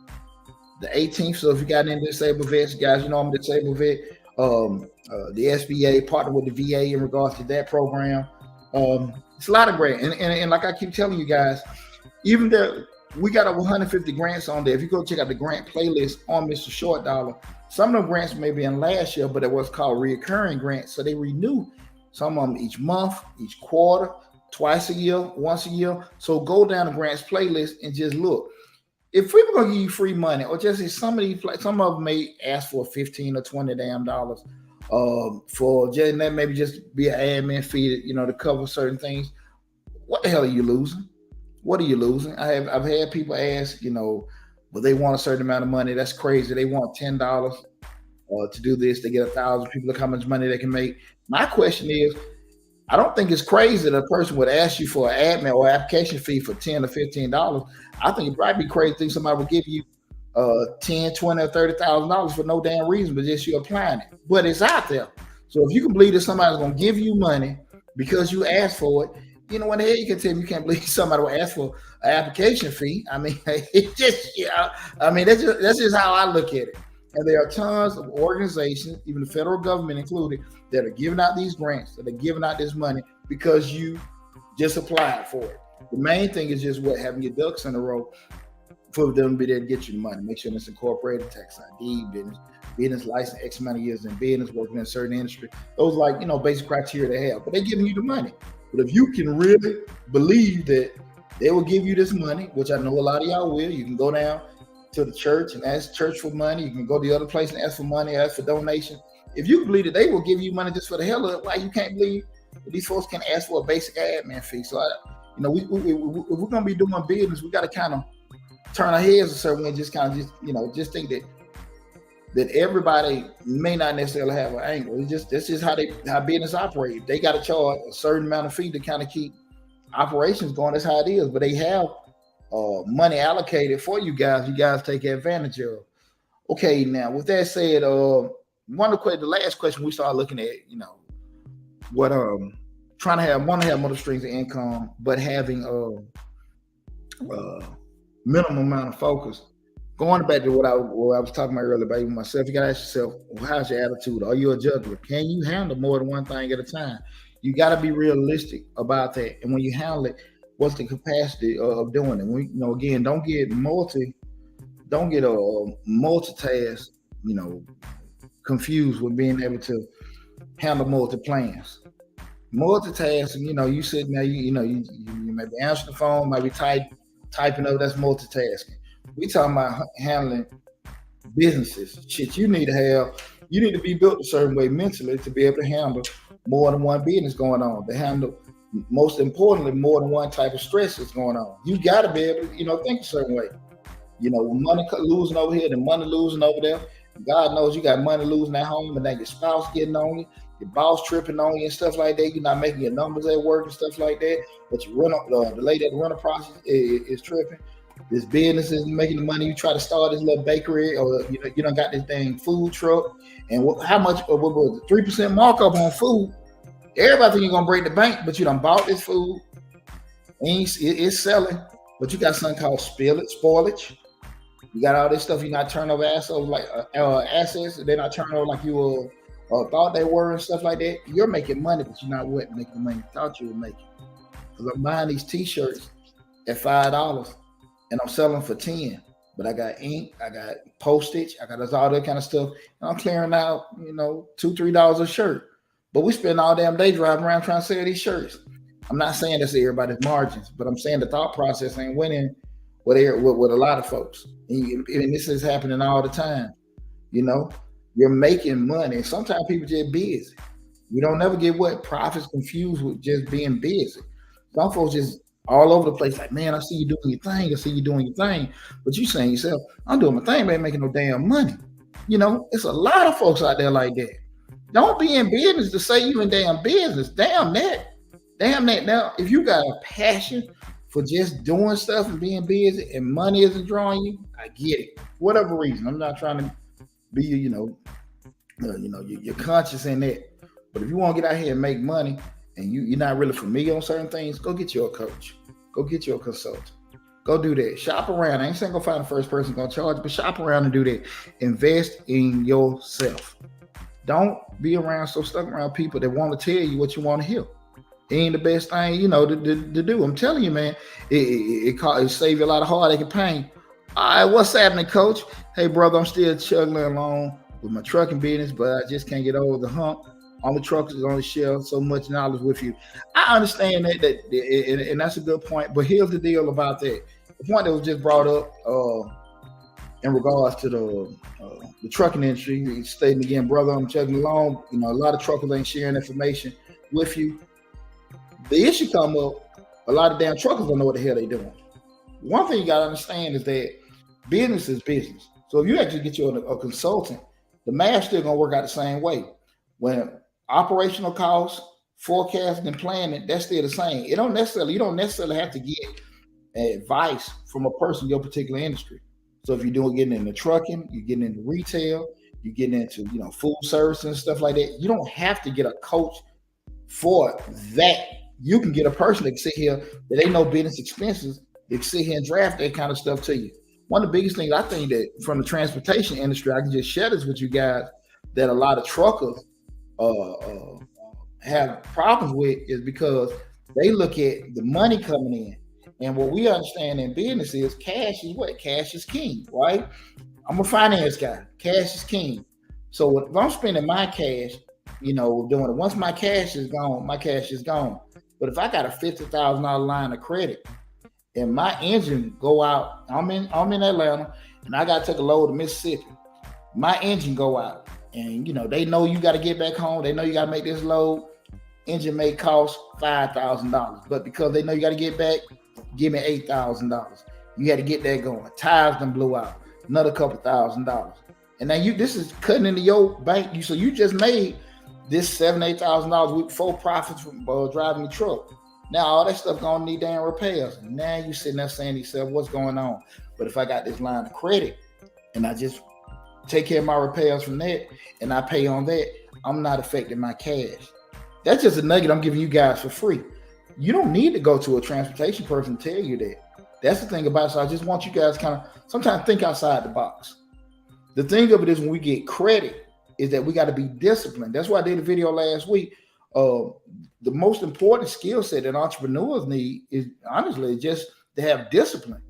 the 18th. So if you got any disabled vets, guys, I'm a disabled vet. The SBA partnered with the VA in regards to that program. It's a lot of grants, and like I keep telling you guys, even there, we got over 150 grants on there. If you go check out the grant playlist on Mr. Short Dollar, some of the grants may be in last year, but it was called reoccurring grants. So they renew some of them each month, each quarter, twice a year, once a year. So go down the grants playlist and just look. If we were gonna give you free money, or just some of them may ask for $15 or $20 damn dollars for just that, maybe just be an admin fee, to cover certain things. What the hell are you losing? What are you losing? I've had people ask, but they want a certain amount of money. That's crazy. They want $10 to do this. They get 1,000 people. Look how much money they can make. My question is, I don't think it's crazy that a person would ask you for an admin or application fee for $10 or $15. I think it'd probably be crazy to think somebody would give you $10, $20, or $30,000 for no damn reason, but just you applying it. But it's out there. So if you can believe that somebody's gonna give you money because you asked for it, what the hell you can tell me you can't believe somebody will ask for an application fee. I mean, it just, that's just how I look at it. And there are tons of organizations, even the federal government included, that are giving out these grants, that are giving out this money because you just applied for it. The main thing is just having your ducks in a row for them to be there to get you the money. Make sure it's incorporated, tax ID, business license, X amount of years in business, working in a certain industry. Those basic criteria they have, but they're giving you the money. But if you can really believe that they will give you this money, which I know a lot of y'all will, you can go down to the church and ask church for money. You can go to the other place and ask for money, ask for donation. If you believe that they will give you money just for the hell of it, why you can't believe that these folks can ask for a basic admin fee? So, if we're going to be doing business, we got to kind of turn our heads a certain way, just think that that everybody may not necessarily have an angle. It's just this is how business operate. They got to charge a certain amount of fee to kind of keep operations going. That's how it is. But they have money allocated for you guys. You guys take advantage of. Okay, now with that said, the last question we started looking at, what trying to have multiple streams of income, but having minimum amount of focus. Going back to what I was talking about earlier about myself, you gotta ask yourself, how's your attitude? Are you a juggler? Can you handle more than one thing at a time? You gotta be realistic about that. And when you handle it, what's the capacity of doing it? Again, don't get multitask, confused with being able to handle multi-plans. Multitasking, you sitting there, you may be answering the phone, might be typing up, that's multitasking. We talking about handling businesses. Shit, you need to be built a certain way mentally to be able to handle more than one business going on, to handle, most importantly, more than one type of stress that's going on. You got to be able to, think a certain way. Money losing over here, and money losing over there. God knows you got money losing at home, and then your spouse getting on you, your boss tripping on you and stuff like that. You're not making your numbers at work and stuff like that. But the lady at the rental process is tripping. This business isn't making the money. You try to start this little bakery, or you don't got this dang food truck, and how much? What was it? 3% markup on food? Everybody think you're gonna break the bank, but you done bought this food, and it's selling. But you got something called spoilage. You got all this stuff you're not turning over assets they're not turning over like you thought they were and stuff like that. You're making money, but you're not making the money you thought you were making. Because I'm buying these t-shirts at $5 and I'm selling for 10. But I got ink, I got postage, I got all that kind of stuff. And I'm clearing out, $2-3 a shirt. But we spend all damn day driving around trying to sell these shirts. I'm not saying that's everybody's margins, but I'm saying the thought process ain't winning with a lot of folks. And this is happening all the time. You're making money. Sometimes people just busy. We don't never get profits confused with just being busy. Some folks just all over the place, like, man, I see you doing your thing. I see you doing your thing. But you saying yourself, I'm doing my thing, but ain't making no damn money. It's a lot of folks out there like that. Don't be in business to say you in damn business. Damn that. Now, if you got a passion for just doing stuff and being busy and money isn't drawing you, I get it. For whatever reason. I'm not trying to be, you're conscious in that. But if you want to get out here and make money and you're not really familiar on certain things, go get you a coach. Go get you a consultant. Go do that. Shop around. I ain't saying go find the first person going to charge, but shop around and do that. Invest in yourself. Don't be stuck around people that want to tell you what you want to hear. It ain't the best thing, to do. I'm telling you, man, it save you a lot of heartache and pain. All right, what's happening, Coach? Hey, brother, I'm still chugging along with my trucking business, but I just can't get over the hump. All the truckers only share so much knowledge with you. I understand that and that's a good point. But here's the deal about that. The point that was just brought up in regards to the trucking industry, stating again, brother, I'm chugging along. A lot of truckers ain't sharing information with you. The issue come up, a lot of damn truckers don't know what the hell they doing. One thing you got to understand is that business is business. So if you actually get you a consultant, the math still going to work out the same way. When operational costs, forecasting, and planning, that's still the same. You don't necessarily have to get advice from a person in your particular industry. So if you're getting into trucking, you're getting into retail, you're getting into food service and stuff like that, you don't have to get a coach for that. You can get a person that can sit here that they know business expenses. They can sit here and draft that kind of stuff to you. One of the biggest things I think that from the transportation industry, I can just share this with you guys, that a lot of truckers have problems with is because they look at the money coming in. And what we understand in business is cash is what? Cash is king, right? I'm a finance guy. Cash is king. So if I'm spending my cash, doing it, once my cash is gone, my cash is gone. But if I got a $50,000 line of credit and my engine go out, I'm in Atlanta and I got to take a load to Mississippi, my engine go out and, they know you got to get back home. They know you got to make this load. Engine may cost $5,000, but because they know you got to get back, give me $8,000. You got to get that going. Tires done blew out, another couple $1,000. And now this is cutting into your bank. So you just made this $7,000-8,000 a week before profits from driving the truck. Now all that stuff gonna need damn repairs. And now you sitting there saying to yourself, what's going on? But if I got this line of credit and I just take care of my repairs from that and I pay on that, I'm not affecting my cash. That's just a nugget I'm giving you guys for free. You don't need to go to a transportation person to tell you that. That's the thing about it. So I just want you guys kind of sometimes think outside the box. The thing of it is when we get credit is that we got to be disciplined. That's why I did a video last week. The most important skill set that entrepreneurs need is honestly just to have discipline.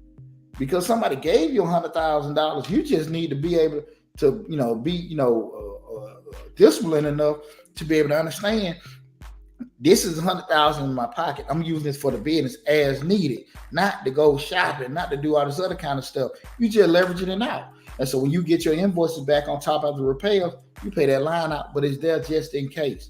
Because somebody gave you $100,000, you just need to be able to, be disciplined enough to be able to understand this is $100,000 in my pocket. I'm using this for the business as needed, not to go shopping, not to do all this other kind of stuff. You just leveraging it out. And so when you get your invoices back on top of the repairs, you pay that line out, but it's there just in case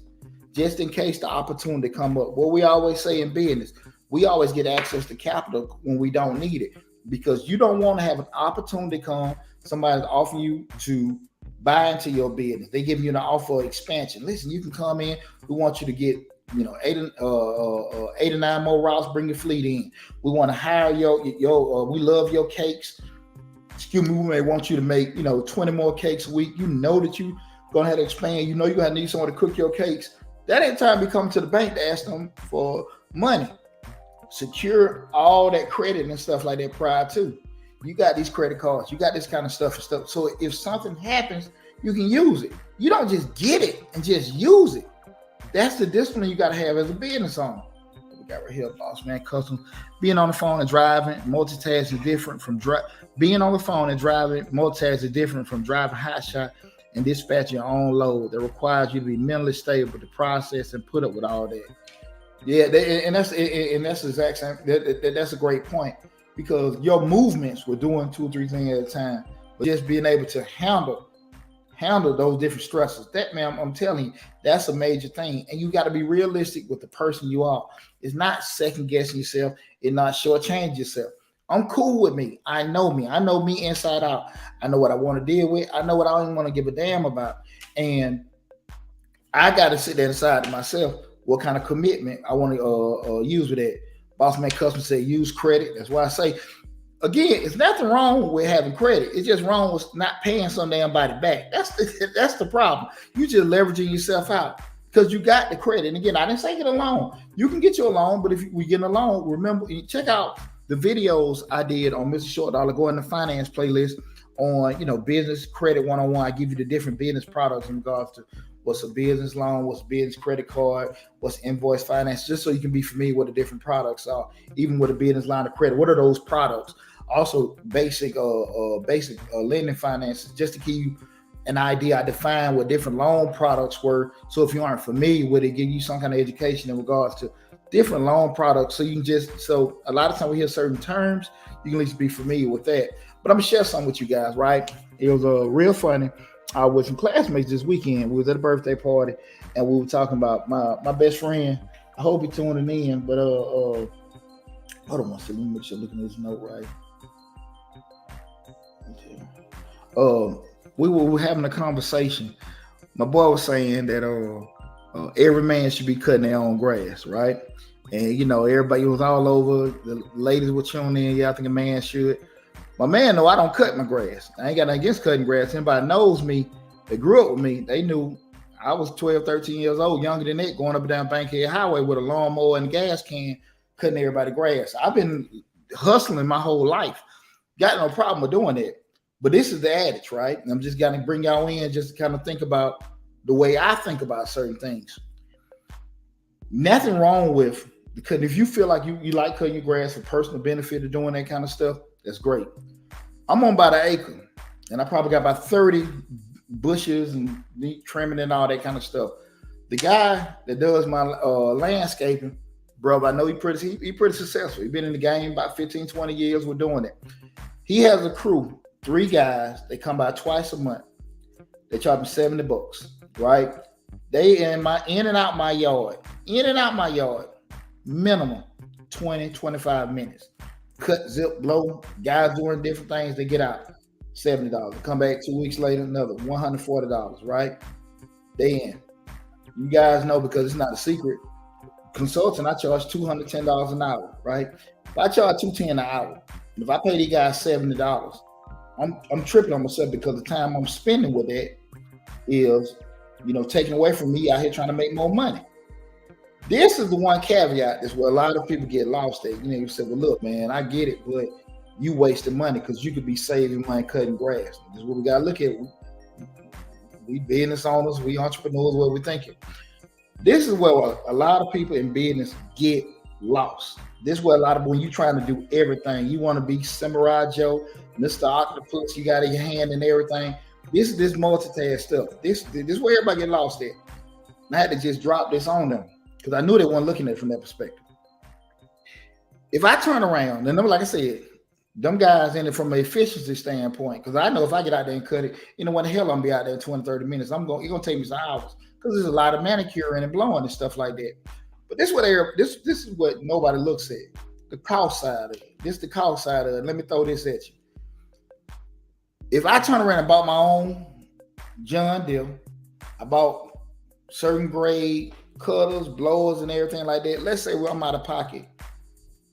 the opportunity come up. What we always say in business, we always get access to capital when we don't need it, because you don't want to have an opportunity come, somebody's offering you to buy into your business. They give you an offer of expansion. Listen, you can come in. We want you to get 8 or 9 more routes. Bring your fleet in. We want to hire your. We love your cakes. Excuse me. We may want you to make 20 more cakes a week. You know that you gonna have to expand. You know you're gonna need someone to cook your cakes. That ain't time to come to the bank to ask them for money. Secure all that credit and stuff like that prior to. You got these credit cards, you got this kind of stuff and stuff. So if something happens, you can use it. You don't just get it and just use it. That's the discipline you got to have as a business owner. We got right here, boss man, custom. Being on the phone and driving, multitasking is different from being on the phone and driving, multitasking is different from driving hotshot and dispatching your own load. That requires you to be mentally stable to process and put up with all that. Yeah, that's the exact same. That's a great point, because your movements were doing 2 or 3 things at a time, but just being able to handle those different stresses. That, man, I'm telling you, that's a major thing. And you got to be realistic with the person you are. It's not second guessing yourself. It's not shortchanging yourself. I'm cool with me. I know me. I know me inside out. I know what I want to deal with. I know what I don't even want to give a damn about. And I got to sit there and decide to myself what kind of commitment I want to use with that. Boss Man Custom said use credit. That's why I say, again, it's nothing wrong with having credit. It's just wrong with not paying some damn body back. That's the problem. You just leveraging yourself out because you got the credit. And again, I didn't say get a loan. You can get you a loan, but if we get a loan, remember, check out the videos I did on Mr. Short Dollar. Go in the finance playlist on, business credit 101. I give you the different business products in regards to what's a business loan, what's a business credit card, what's invoice finance, just so you can be familiar with the different products are, even with a business line of credit. What are those products? Also, basic lending finances, just to give you an idea. I define what different loan products were. So if you aren't familiar with it, give you some kind of education in regards to different loan products. So you can so a lot of times we hear certain terms, you can at least be familiar with that. But I'm gonna share something with you guys, right? It was real funny. I was with some classmates this weekend. We was at a birthday party and we were talking about my best friend. I hope he's tuning in, but hold on one second. Let me make sure I'm looking at this note right. We were having a conversation. My boy was saying that every man should be cutting their own grass, right? And everybody was all over. The ladies were tuning in. Yeah, I think a man should. My man, I don't cut my grass. I ain't got nothing against cutting grass. Anybody knows me, they grew up with me, they knew I was 12, 13 years old, younger than that, going up and down Bankhead Highway with a lawnmower and a gas can, cutting everybody's grass. I've been hustling my whole life. Got no problem with doing that. But this is the adage, right? And I'm just going to bring y'all in just to kind of think about the way I think about certain things. Nothing wrong with cutting. If you feel like you like cutting your grass for personal benefit of doing that kind of stuff, that's great. I'm on about an acre, and I probably got about 30 bushes and trimming and all that kind of stuff. The guy that does my landscaping, bro, I know he pretty successful. He's been in the game about 15, 20 years with doing it. He has a crew, 3 guys. They come by twice a month. They charge me $70, right? They in and out my yard, minimum 20, 25 minutes. Cut, zip, blow, guys doing different things, they get out. $70. Come back 2 weeks later, another $140, right? They in. You guys know because it's not a secret. Consulting, I charge $210 an hour, right? If I charge $210 an hour, if I pay these guys $70, I'm tripping on myself because the time I'm spending with that is, taken away from me out here trying to make more money. This is the one caveat is where a lot of people get lost at. You say, well, look, man, I get it, but you wasting money because you could be saving money cutting grass. This is what we got to look at. We business owners, we entrepreneurs, what we thinking. This is where a lot of people in business get lost. This is where a lot of, when you're trying to do everything, you want to be Samurai Joe, Mr. Octopus, you got in your hand and everything. This is this multitask stuff. This is where everybody get lost at. And I had to just drop this on them because I knew they weren't looking at it from that perspective. If I turn around, and like I said, them guys in it from an efficiency standpoint, because I know if I get out there and cut it, what the hell I'm going to be out there in 20, 30 minutes. It's going to take me some hours because there's a lot of manicuring and blowing and stuff like that. But this is what nobody looks at, the cost side of it. This is the cost side of it. Let me throw this at you. If I turn around and bought my own John Deere, I bought certain grade cutters, blowers, and everything like that. Let's say I'm out of pocket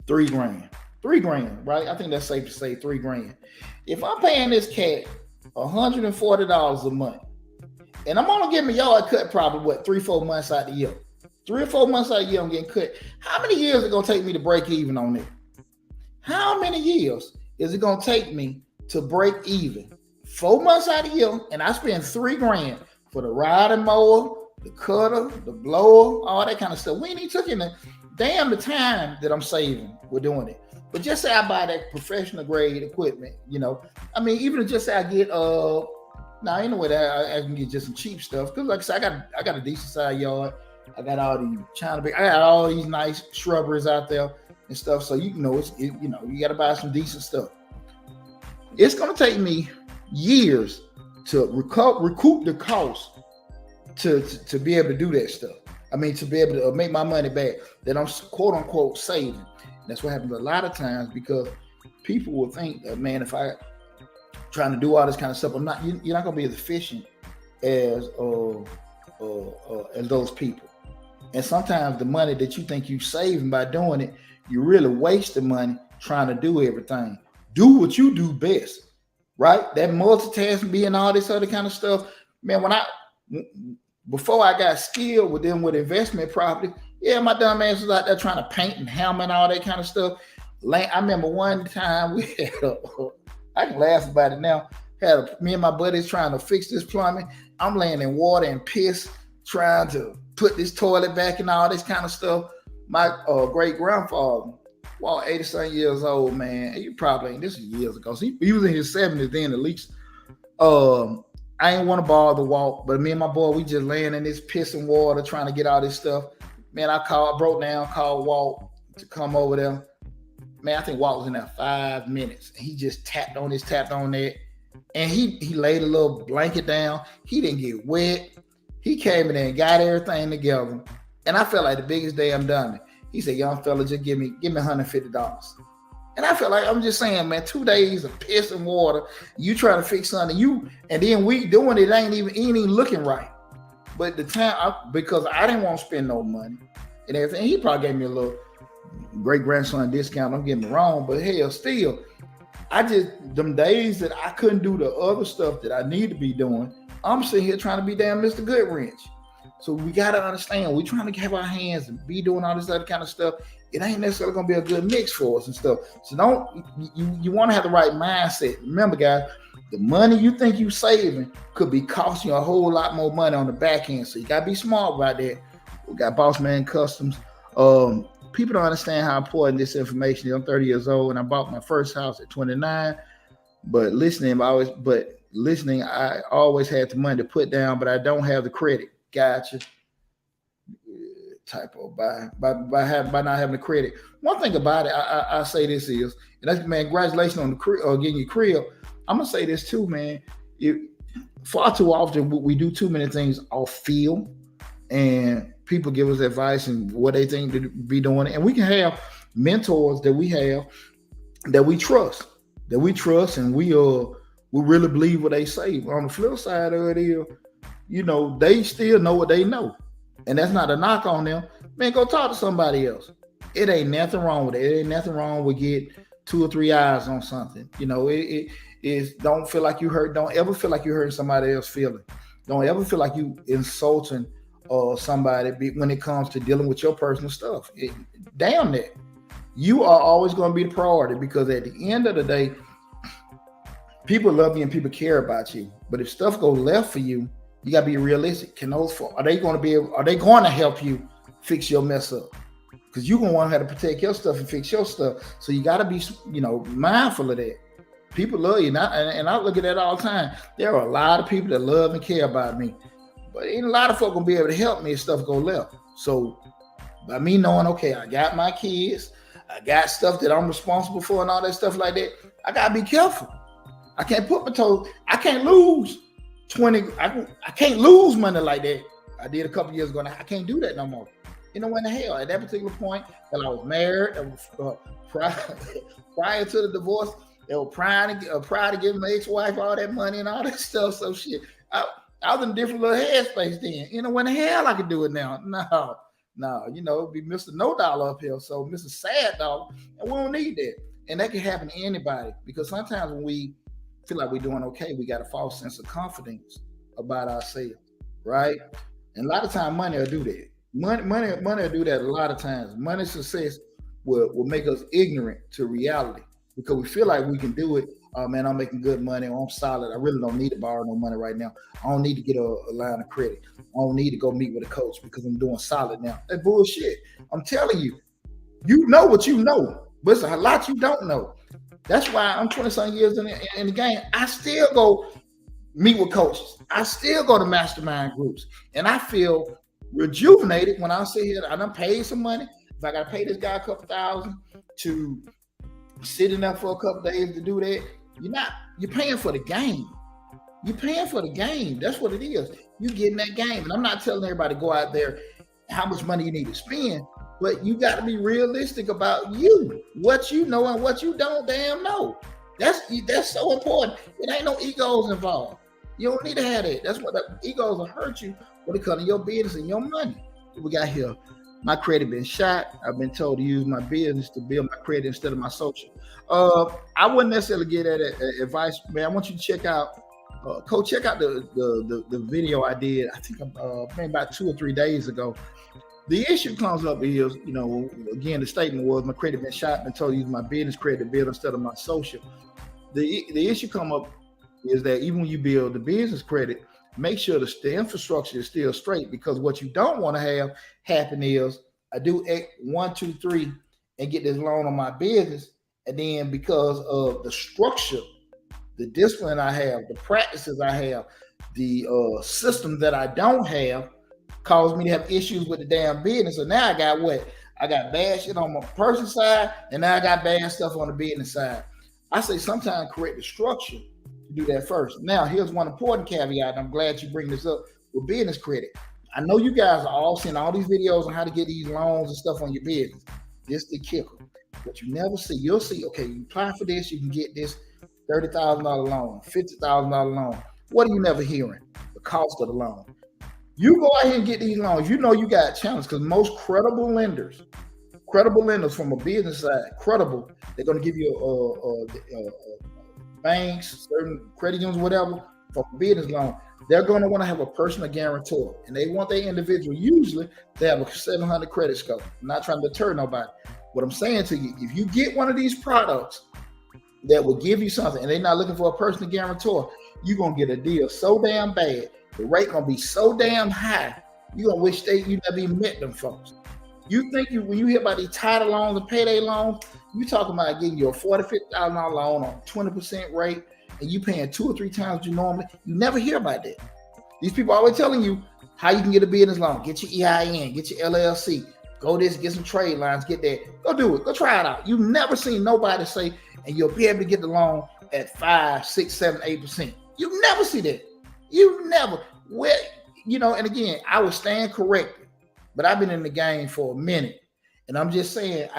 $3,000. $3,000, right? I think that's safe to say $3,000. If I'm paying this cat $140 a month, and I'm only getting my yard cut probably 3-4 months out the year. 3 or 4 months out of the year I'm getting cut. How many years is it gonna take me to break even on it? How many years is it gonna take me to break even? 4 months out of the year, and I spend $3,000 for the riding mower, the cutter, the blower, all that kind of stuff. We ain't even took in the time that I'm saving. We're doing it. But just say I buy that professional grade equipment, even just say I get now ain't no way that I can get just some cheap stuff. Cause like I said, I got a decent sized yard. I got all these China, I got all these nice shrubberies out there and stuff. So you got to buy some decent stuff. It's gonna take me years to recoup the cost to be able to do that stuff. To be able to make my money back that I'm quote unquote saving. That's what happens a lot of times because people will think that, man, if I trying to do all this kind of stuff, you're not gonna be as efficient as those people. And sometimes the money that you think you're saving by doing it, you really waste the money trying to do everything. Do what you do best, right? That multitasking, being all this other kind of stuff. Man, before I got skilled with investment property, my dumb ass was out there trying to paint and hammer and all that kind of stuff. I remember one time we had I can laugh about it now. Me and my buddies trying to fix this plumbing. I'm laying in water and piss, trying to put this toilet back and all this kind of stuff. My great grandfather, 80-something years old, man. He probably this is years ago. So he was in his 70s then at least. I ain't want to bother Walt, but me and my boy, we just laying in this piss and water trying to get all this stuff. Man, I broke down, called Walt to come over there. Man, I think Walt was in there 5 minutes. And he just tapped on that. And he laid a little blanket down. He didn't get wet. He came in there and got everything together. And I felt like the biggest damn dummy. He said, young fella, just give me $150. And I felt like, I'm just saying, man, 2 days of piss and water, you trying to fix something, and then we doing it, ain't even looking right. But the time, because I didn't want to spend no money and everything, he probably gave me a little great-grandson discount, don't get me wrong, but hell, still, them days that I couldn't do the other stuff that I need to be doing, I'm sitting here trying to be damn Mr. Goodwrench. So we got to understand, we're trying to have our hands and be doing all this other kind of stuff. It ain't necessarily going to be a good mix for us and stuff. So you want to have the right mindset. Remember, guys, the money you think you saving could be costing you a whole lot more money on the back end. So you got to be smart about that. We got Boss Man Customs. People don't understand how important this information is. I'm 30 years old and I bought my first house at 29. But listening, I always had the money to put down, but I don't have the credit. Gotcha. Typo by not having the credit. One thing about it, I say this is, and that's, man, congratulations on getting your crib. I'm gonna say this too, man. Far too often we do too many things off field, and people give us advice and what they think to be doing, and we can have mentors that we trust, and will really believe what they say. But on the flip side of it is, they still know what they know. And that's not a knock on them. Man, go talk to somebody else. It ain't nothing wrong with it. It ain't nothing wrong with get 2 or 3 eyes on something. It is, don't feel like you hurt. Don't ever feel like you're hurting somebody else's feeling. Don't ever feel like you insulting somebody when it comes to dealing with your personal stuff. Damn that. You are always going to be the priority, because at the end of the day, people love you and people care about you. But if stuff goes left for you, you got to be realistic. Are they going to help you fix your mess up? Because you're going to want to have to protect your stuff and fix your stuff. So you got to be, mindful of that. People love you. And I look at that all the time. There are a lot of people that love and care about me. But ain't a lot of folk going to be able to help me if stuff go left. So by me knowing, okay, I got my kids, I got stuff that I'm responsible for and all that stuff like that, I got to be careful. I can't put my toes. I can't lose 20. I can't lose money like that. I did a couple years ago. I can't do that no more. When the hell, at that particular point, that I was married, prior to the divorce, they were proud to give my ex-wife all that money and all that stuff. So shit, I was in a different little headspace then. When the hell I could do it now? No, be Mr. No Dollar up here. So Mr. Sad Dollar, and we don't need that. And that can happen to anybody, because sometimes when we feel like we're doing okay, we got a false sense of confidence about ourselves, right? And a lot of times money will do that. Money will do that a lot of times. Money success will make us ignorant to reality, because we feel like we can do it. Oh man, I'm making good money. I'm solid. I really don't need to borrow no money right now. I don't need to get a line of credit. I don't need to go meet with a coach because I'm doing solid now. That's bullshit. I'm telling you, you know what you know, but it's a lot you don't know. That's why I'm 20-something years in the game. I still go meet with coaches. I still go to mastermind groups, and I feel rejuvenated when I sit here. I done paid some money. If I got to pay this guy a couple $1,000 to sit in there for a couple days to do that, you're paying for the game. You're paying for the game. That's what it is. You get in that game. And I'm not telling everybody to go out there how much money you need to spend, but you got to be realistic about you, what you know and what you don't damn know. That's so important. It ain't no egos involved. You don't need to have that. That's what the egos will hurt you when it comes to your business and your money. We got here. My credit been shot. I've been told to use my business to build my credit instead of my social. I wouldn't necessarily give that advice, man. I want you to check out, Coach. Check out the video I did. I think about 2 or 3 days ago. The issue comes up is, again, the statement was my credit been shot. Been told to use my business credit to build instead of my social. The issue come up is that even when you build the business credit, make sure the infrastructure is still straight, because what you don't want to have happen is I do 1, 2, 3 and get this loan on my business, and then because of the structure, the discipline I have, the practices I have, the system that I don't have, cause me to have issues with the damn business. So now I got what? I got bad shit on my personal side, and now I got bad stuff on the business side. I say sometimes correct the structure. Do that first. Now, here's one important caveat, and I'm glad you bring this up with business credit. I know you guys are all seeing all these videos on how to get these loans and stuff on your business. This the kicker. What you never see, you'll see, okay, you apply for this, you can get this $30,000 loan, $50,000 loan. What are you never hearing? The cost of the loan. You go out here and get these loans, you got a challenge, because most credible lenders from a business side, credible, they're going to give you banks, certain credit unions, whatever, for a business loan. They're going to want to have a personal guarantor, and they want their individual usually to have a 700 credit score. I'm not trying to deter nobody. What I'm saying to you, if you get one of these products that will give you something, and they're not looking for a personal guarantor, you're going to get a deal so damn bad. The rate going to be so damn high, you're going to wish you never even met them folks. You think when you hear about these title loans and payday loans, you talking about getting you a $40,000, $50,000 loan on 20% rate, and you paying 2 or 3 times you normally. You never hear about that. These people always telling you how you can get a business loan. Get your EIN, get your LLC, go this, get some trade lines, get that. Go do it. Go try it out. You've never seen nobody say, and you'll be able to get the loan at 5, 6, 7, 8%. You never see that. You never. And again, I would stand corrected, but I've been in the game for a minute, and I'm just saying,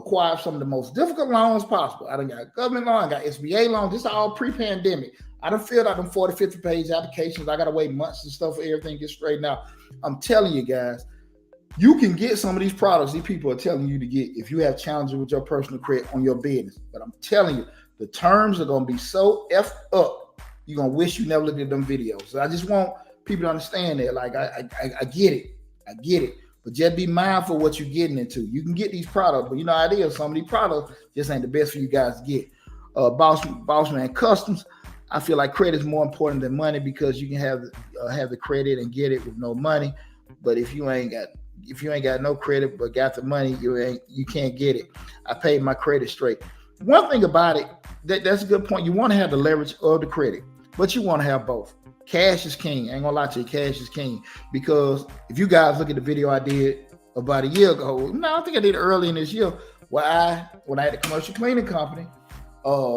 acquired some of the most difficult loans possible. I done got government loan, I got SBA loans. This is all pre-pandemic. I done filled out them 40, 50 page applications. I got to wait months and stuff for everything to get straightened out. I'm telling you guys, you can get some of these products these people are telling you to get if you have challenges with your personal credit on your business. But I'm telling you, the terms are going to be so effed up, you're going to wish you never looked at them videos. So I just want people to understand that. Like, I get it. I get it. But just be mindful of what you're getting into. You can get these products, but you know how it is. Some of these products just ain't the best for you guys to get. Bossman Customs, I feel like credit is more important than money because you can have the credit and get it with no money. But if you ain't got no credit but got the money, you can't get it. I paid my credit straight. One thing about it, that's a good point. You want to have the leverage of the credit, but you want to have both. Cash is king. I ain't gonna lie to you, cash is king. Because if you guys look at the video I did about a year ago, no, I think I did it early in this year, when I had a commercial cleaning company,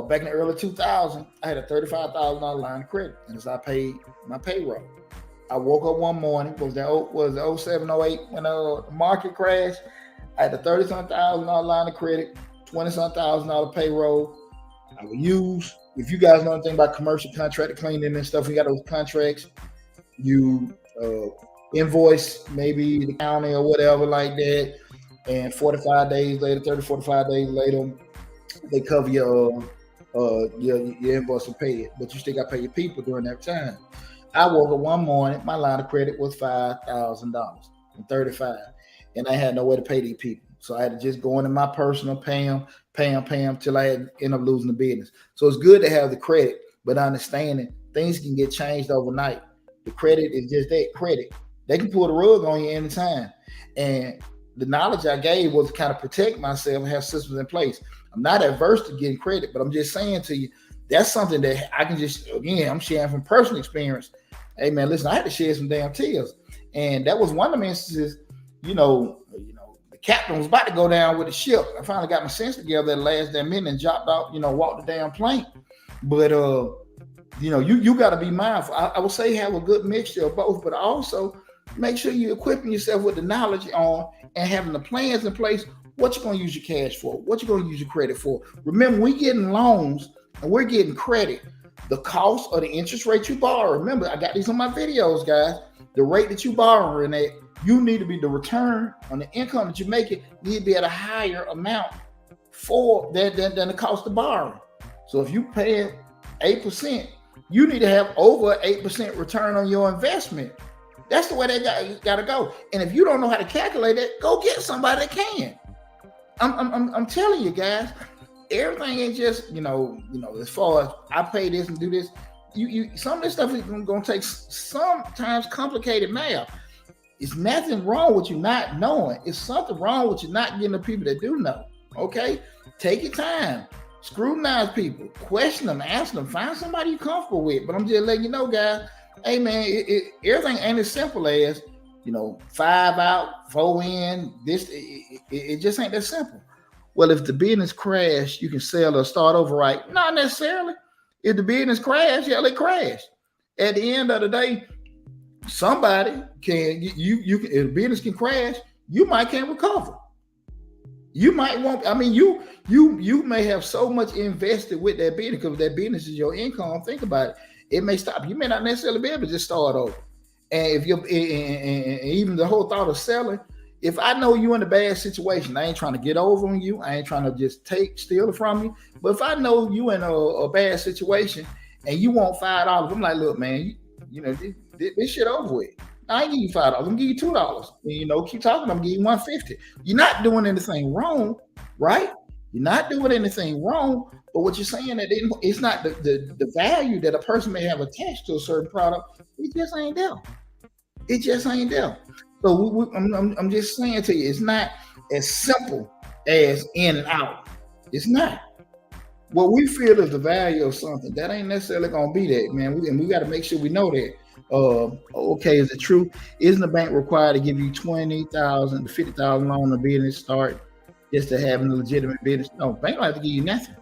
back in the early 2000s, I had a $35,000 line of credit, and as I paid my payroll. I woke up one morning, was it 07, 08, when the market crashed. I had a $30,000 line of credit, $20,000 payroll. I would use, if you guys know anything about commercial contract cleaning and stuff, we got those contracts. You invoice maybe the county or whatever like that, and 45 days later, 30, 45 days later, they cover your invoice and pay it. But you still got to pay your people during that time. I woke up one morning, my line of credit was $5,000 and 35, and I had no way to pay these people. So I had to just go into my personal, pay them till I end up losing the business. So it's good to have the credit, but understanding things can get changed overnight. The credit is just that credit. They can pull the rug on you anytime. And the knowledge I gave was to kind of protect myself and have systems in place. I'm not adverse to getting credit, but I'm just saying to you, that's something that I can just, again, I'm sharing from personal experience. Hey man, listen, I had to shed some damn tears. And that was one of the instances, the captain was about to go down with the ship. I finally got my sense together at the last damn minute and dropped out, walked the damn plane. But you got to be mindful. I would say have a good mixture of both, but also make sure you're equipping yourself with the knowledge on and having the plans in place. What you're going to use your cash for? What you're going to use your credit for? Remember, we're getting loans and we're getting credit. The cost or the interest rate you borrow. Remember, I got these on my videos, guys. The rate that you borrowing at, you need to be the return on the income that you make it need to be at a higher amount for than the cost of borrowing. So if you pay 8%, you need to have over 8% return on your investment. That's the way they got to go. And if you don't know how to calculate it, go get somebody that can. I'm telling you guys, everything ain't just as far as I pay this and do this. You some of this stuff is going to take sometimes complicated math. It's nothing wrong with you not knowing. It's something wrong with you not getting the people that do know. Okay, take your time, scrutinize people, question them, ask them, find somebody you're comfortable with. But I'm just letting you know, guys. Hey man, everything ain't as simple as 5 out, 4 in. It just ain't that simple. Well, if the business crash, you can sell or start over, right? Not necessarily. If the business crash, it crashed. At the end of the day, somebody can if the business can crash, you might can't recover. You might want. I mean, you may have so much invested with that business because that business is your income. Think about it. It may stop. You may not necessarily be able to just start over. And if you're, and even the whole thought of selling, if I know you're in a bad situation, I ain't trying to get over on you. I ain't trying to just steal it from you. But if I know you in a bad situation and you want $5, I'm like, look, man, this shit over with. I ain't give you $5. I'm gonna give you $2. Keep talking. I'm gonna give you $150. You're not doing anything wrong, right? You're not doing anything wrong. But what you're saying that it's not the value that a person may have attached to a certain product. It just ain't there. It just ain't there. So I'm just saying to you, it's not as simple as in and out. It's not. What we feel is the value of something. That ain't necessarily gonna be that, man. We got to make sure we know that. Okay, is it true? Isn't the bank required to give you $20,000 to $50,000 loan to business start just to have a legitimate business? No, bank don't have to give you nothing.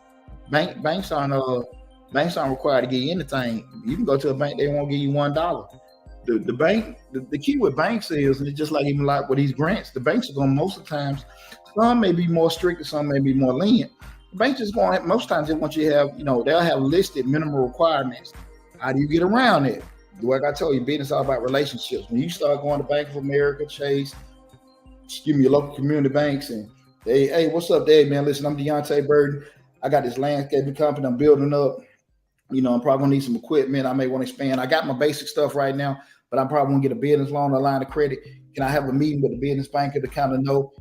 Banks aren't required to give you anything. You can go to a bank, they won't give you $1. The bank, the key with banks is, and it's just like even like with these grants, the banks are going to most of the times Some may be more strict and some may be more lenient. The bank just going to, most times they want you to have, they'll have listed minimum requirements. How do you get around it? Like I told you, business is all about relationships. When you start going to Bank of America, Chase, your local community banks, and hey, what's up, Dave, man? Listen, I'm Deonte Burden. I got this landscaping company I'm building up. I'm probably gonna need some equipment. I may want to expand. I got my basic stuff right now, but I'm probably gonna get a business loan, a line of credit. Can I have a meeting with the business banker to kind of know,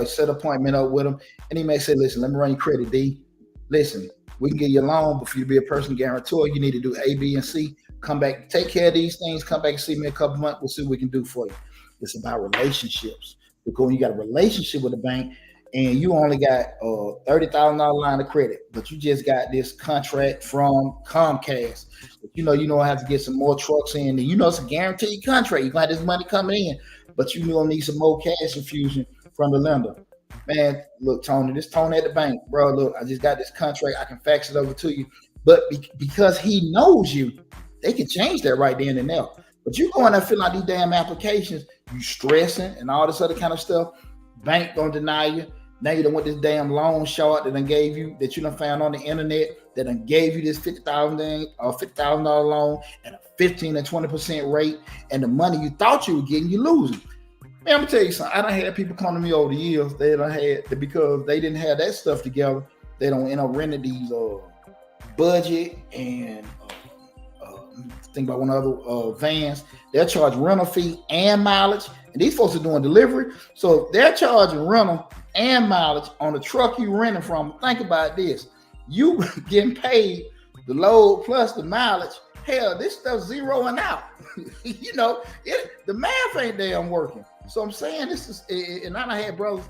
set an appointment up with him? And he may say, listen, let me run your credit, D. Listen, we can get you a loan, but for you to be a personal guarantor, you need to do A, B, and C. Come back, take care of these things, come back and see me in a couple months. We'll see what we can do for you. It's about relationships. Because when you got a relationship with a bank, and you only got a $30,000 line of credit, but you just got this contract from Comcast. You know, I have to get some more trucks in. And it's a guaranteed contract. You're going to have this money coming in, but you going to need some more cash infusion from the lender. Man, look, Tony, this Tony at the bank. Bro, look, I just got this contract. I can fax it over to you. But because he knows you, they can change that right then and there. But you going there filling out these damn applications, you stressing and all this other kind of stuff. Bank going to deny you. Now you don't want this damn loan short that done gave you, that you done found on the internet, that done gave you this $50,000 loan at a 15 and 20% rate, and the money you thought you were getting, you losing. Man, I'm gonna tell you something. I done had people come to me over the years. They done had, because they didn't have that stuff together. They don't end up renting these budget and think about one other vans. They'll charge rental fee and mileage, and these folks are doing delivery, so they're charging rental and mileage on the truck you renting from. Think about this: you getting paid the load plus the mileage. Hell, this stuff's zeroing out. The math ain't damn working. So I'm saying this is, and I had brothers,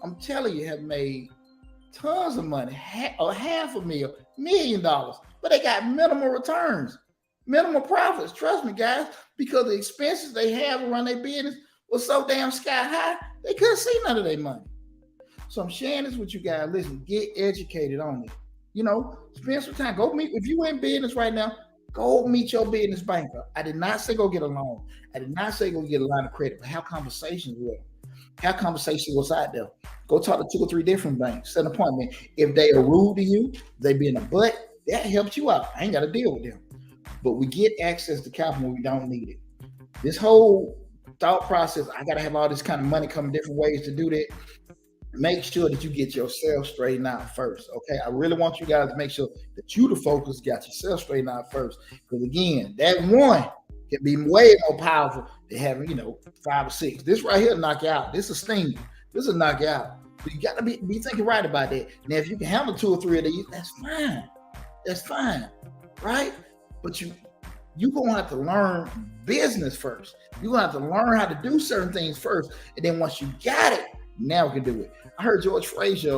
I'm telling you, have made tons of money, $500,000, $1 million, but they got minimal returns, minimal profits. Trust me, guys, because the expenses they have to run their business was so damn sky high, they couldn't see none of their money. So I'm sharing this with you guys. Listen, get educated on it. Spend some time. Go meet, if you in business right now, go meet your business banker. I did not say go get a loan. I did not say go get a line of credit, but have conversations with them. Have conversations what's out there. Go talk to 2 or 3 different banks. Set an appointment. If they are rude to you, they be in a butt, that helps you out. I ain't got to deal with them. But we get access to capital when we don't need it. This whole thought process, I got to have all this kind of money coming different ways to do that. Make sure that you get yourself straightened out first. Okay. I really want you guys to make sure that you, the focus, got yourself straightened out first. Because again, that one can be way more powerful than having, 5 or 6. This right here knock you out. This is stinging. This will knock you out. But you got to be thinking right about that. Now, if you can handle 2 or 3 of these, that's fine. That's fine. Right? But you're going to have to learn business first. You're going to have to learn how to do certain things first. And then once you got it, now we can do it. I heard George Frazier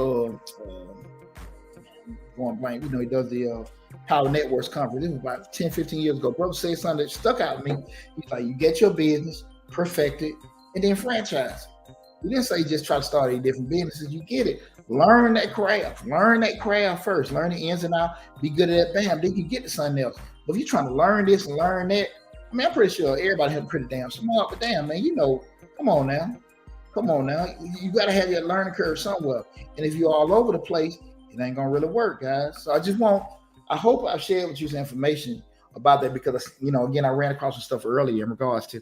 going blank. He does the Power Networks conference. This was about 10, 15 years ago. Brother said something that stuck out to me. He's like, you get your business, perfect it, and then franchise. He didn't say just try to start 8 different businesses. You get it. Learn that craft. Learn that craft first. Learn the ins and outs. Be good at that. Bam. Then you can get to something else. But if you're trying to learn this and learn that, I'm pretty sure everybody has pretty damn smart. But damn, man, come on now. Come on now. You got to have your learning curve somewhere. And if you're all over the place, it ain't going to really work, guys. So I hope I've shared with you some information about that because, again, I ran across some stuff earlier in regards to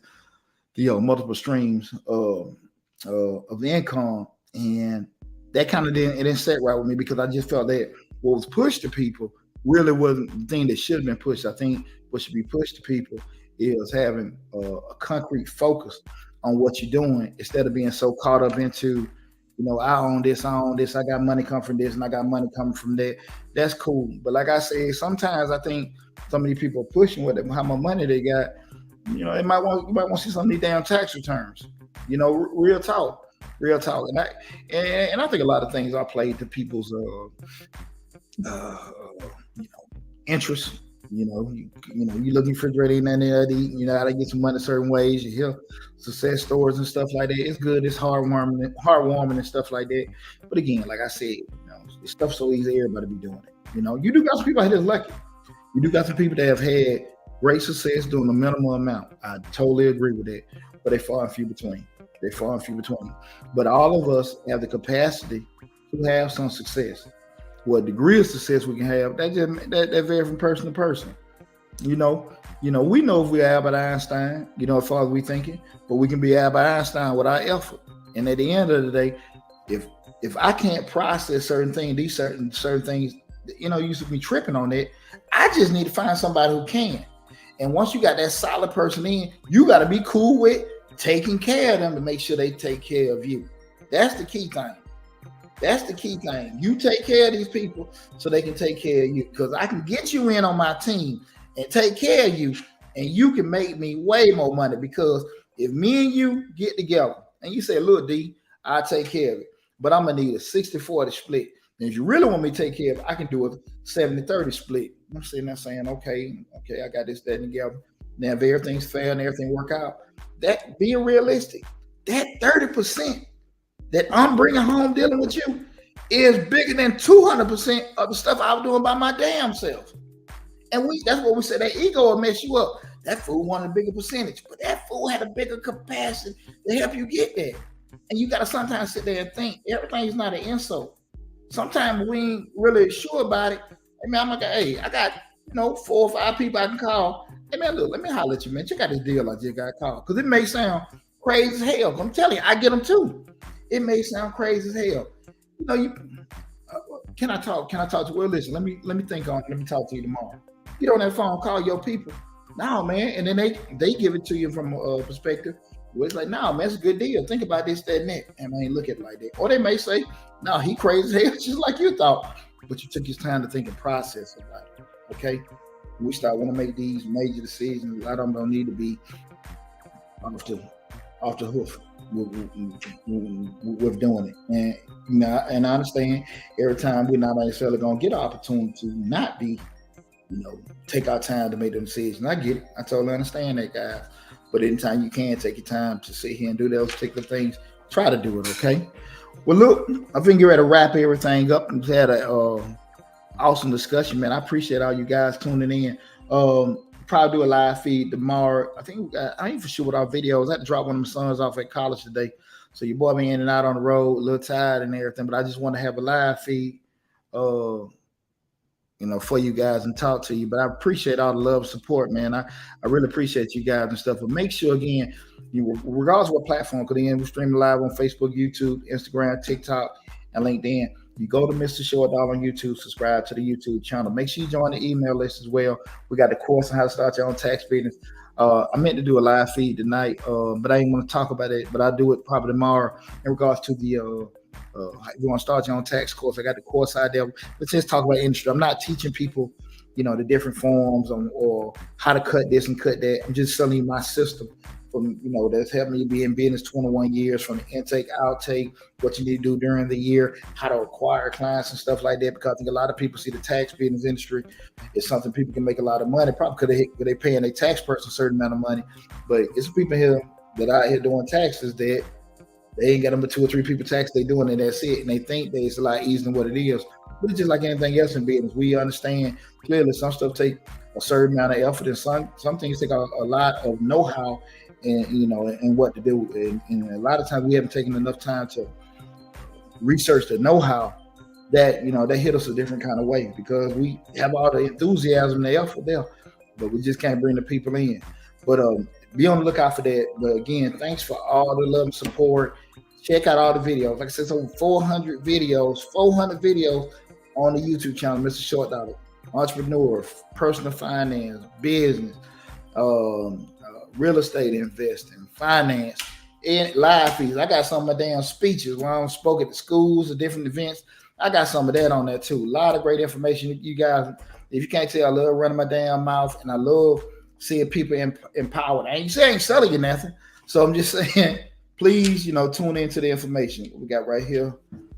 the multiple streams of the income. And that kind of didn't set right with me because I just felt that what was pushed to people really wasn't the thing that should have been pushed. I think what should be pushed to people is having a concrete focus on what you're doing instead of being so caught up into, I own this, I got money coming from this, and I got money coming from that. That's cool. But like I said, sometimes I think some of these people are pushing with it, how much money they got. You might want to see some of these damn tax returns. Real talk. And I think a lot of things are played to people's interests. You look in the refrigerator and there to eat, how to get some money certain ways. You hear success stories and stuff like that. It's good. It's heartwarming and stuff like that. But again, like I said, this stuff's so easy. Everybody be doing it. You do got some people out here that's lucky. You do got some people that have had great success doing a minimal amount. I totally agree with that. But they far and few between. They're far and few between. But all of us have the capacity to have some success. What degree of success we can have, that varies from person to person. You know, we know if we're Albert Einstein, as far as we thinking, but we can be Albert Einstein without effort. And at the end of the day, if I can't process certain things, these certain things, you used to be tripping on that. I just need to find somebody who can. And once you got that solid person in, you got to be cool with taking care of them to make sure they take care of you. That's the key thing. You take care of these people so they can take care of you. Because I can get you in on my team and take care of you, and you can make me way more money. Because if me and you get together and you say, look, D, I'll take care of it, but I'm going to need a 60-40 split. And if you really want me to take care of it, I can do a 70-30 split. I'm sitting there saying, okay, I got this, that, and together. Now, if everything's fair and everything work out, that being realistic, that 30% that I'm bringing home dealing with you is bigger than 200% of the stuff I was doing by my damn self. And that's what we said, that ego will mess you up. That fool wanted a bigger percentage, but that fool had a bigger capacity to help you get there. And you got to sometimes sit there and think everything is not an insult. Sometimes we ain't really sure about it. I mean, I'm like, hey, I got 4 or 5 people I can call. Hey man, look, let me holler at you, man. Check out this deal I just got called. Because it may sound crazy as hell. I'm telling you, I get them too. It may sound crazy as hell. Can I talk to you? Well, listen, let me think on it. Let me talk to you tomorrow. Get on that phone, call your people. No, man. And then they give it to you from a perspective where it's like, no, man, it's a good deal. Think about this, that, and that. And man, look at it like that. Or they may say, no, he crazy as hell, just like you thought. But you took his time to think and process about it. Okay? We start want to make these major decisions. A lot of them don't need to be off the hoof with doing it. And I understand every time we're not necessarily going to get an opportunity to not be, take our time to make them decisions. I get it. I totally understand that, guys. But anytime you can take your time to sit here and do those particular things, try to do it, okay? Well, look, I think you're ready to wrap everything up. We've had a awesome discussion, man. I appreciate all you guys tuning in. Probably do a live feed tomorrow. I ain't for sure with our videos. I had to drop one of my sons off at college today. So your boy been in and out on the road, a little tired and everything, but I just want to have a live feed, for you guys and talk to you. But I appreciate all the love and support, man. I really appreciate you guys and stuff. But make sure, again, regardless of what platform, because again, we're streaming live on Facebook, YouTube, Instagram, TikTok, and LinkedIn. You go to Mr. Short Dollar on YouTube, subscribe to the YouTube channel. Make sure you join the email list as well. We got the course on how to start your own tax business. I meant to do a live feed tonight, but I ain't want to talk about it. But I'll do it probably tomorrow in regards to the you want to start your own tax course. I got the course out there. Let's just talk about industry. I'm not teaching people, the different forms or how to cut this and cut that. I'm just telling you my system from, that's helped me be in business 21 years, from the intake, outtake, what you need to do during the year, how to acquire clients and stuff like that. Because I think a lot of people see the tax business industry is something people can make a lot of money, probably because they paying their tax person a certain amount of money. But it's people here that out here doing taxes that they ain't got them but 2 or 3 people tax they doing and that's it. And they think that it's a lot easier than what it is. But it's just like anything else in business. We understand clearly some stuff take a certain amount of effort, and some things take a lot of know-how and and what to do. And a lot of times we haven't taken enough time to research the know-how that they hit us a different kind of way, because we have all the enthusiasm and the effort there, but we just can't bring the people in. But be on the lookout for that. But again, thanks for all the love and support. Check out all the videos. Like I said, it's over 400 videos on the YouTube channel, Mr. Short Dollar. Entrepreneur, personal finance, business, real estate investing, finance, and live feeds. I got some of my damn speeches when I spoke at the schools or different events. I got some of that on there too. A lot of great information. You guys, if you can't tell, I love running my damn mouth, and I love seeing people empowered. I ain't selling you nothing. So I'm just saying, please, tune into the information we got right here.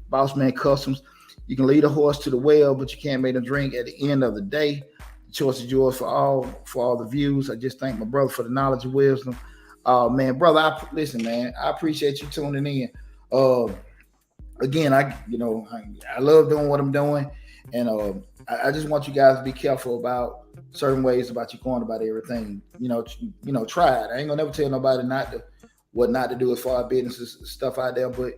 Boss Man Customs. You can lead a horse to the well, but you can't make them drink at the end of the day. The choice is yours for all the views. I just thank my brother for the knowledge and wisdom. Man, brother, listen, man, I appreciate you tuning in. Again, I love doing what I'm doing, and I just want you guys to be careful about certain ways about you going about everything. Try it. I ain't gonna never tell nobody not to what not to do as far as business stuff out there. But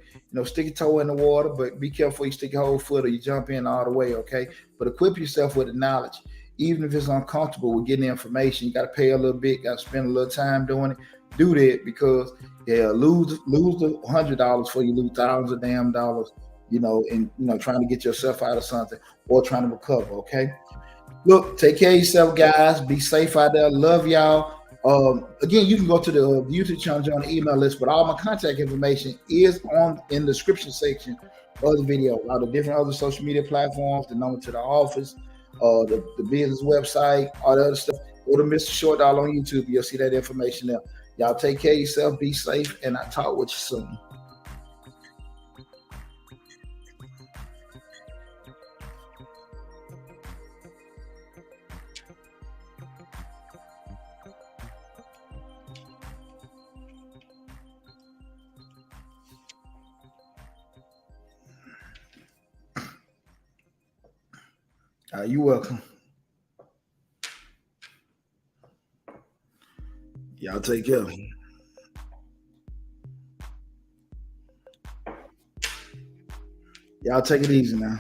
stick your toe in the water, but be careful you stick your whole foot or you jump in all the way, okay? But equip yourself with the knowledge. Even if it's uncomfortable with getting the information, you got to pay a little bit, got to spend a little time doing it. Do that, because lose the $100 before you lose thousands of damn dollars, and trying to get yourself out of something or trying to recover, okay? Look, take care of yourself, guys. Be safe out there. Love y'all. Again, you can go to the YouTube channel, join the email list, but all my contact information is in the description section of the video. All the different other social media platforms, the number to the office, the business website, all the other stuff. Go to Mr. Short Dollar on YouTube. You'll see that information there. Y'all take care of yourself. Be safe, and I'll talk with you soon. You're welcome. Y'all take care. Y'all take it easy now.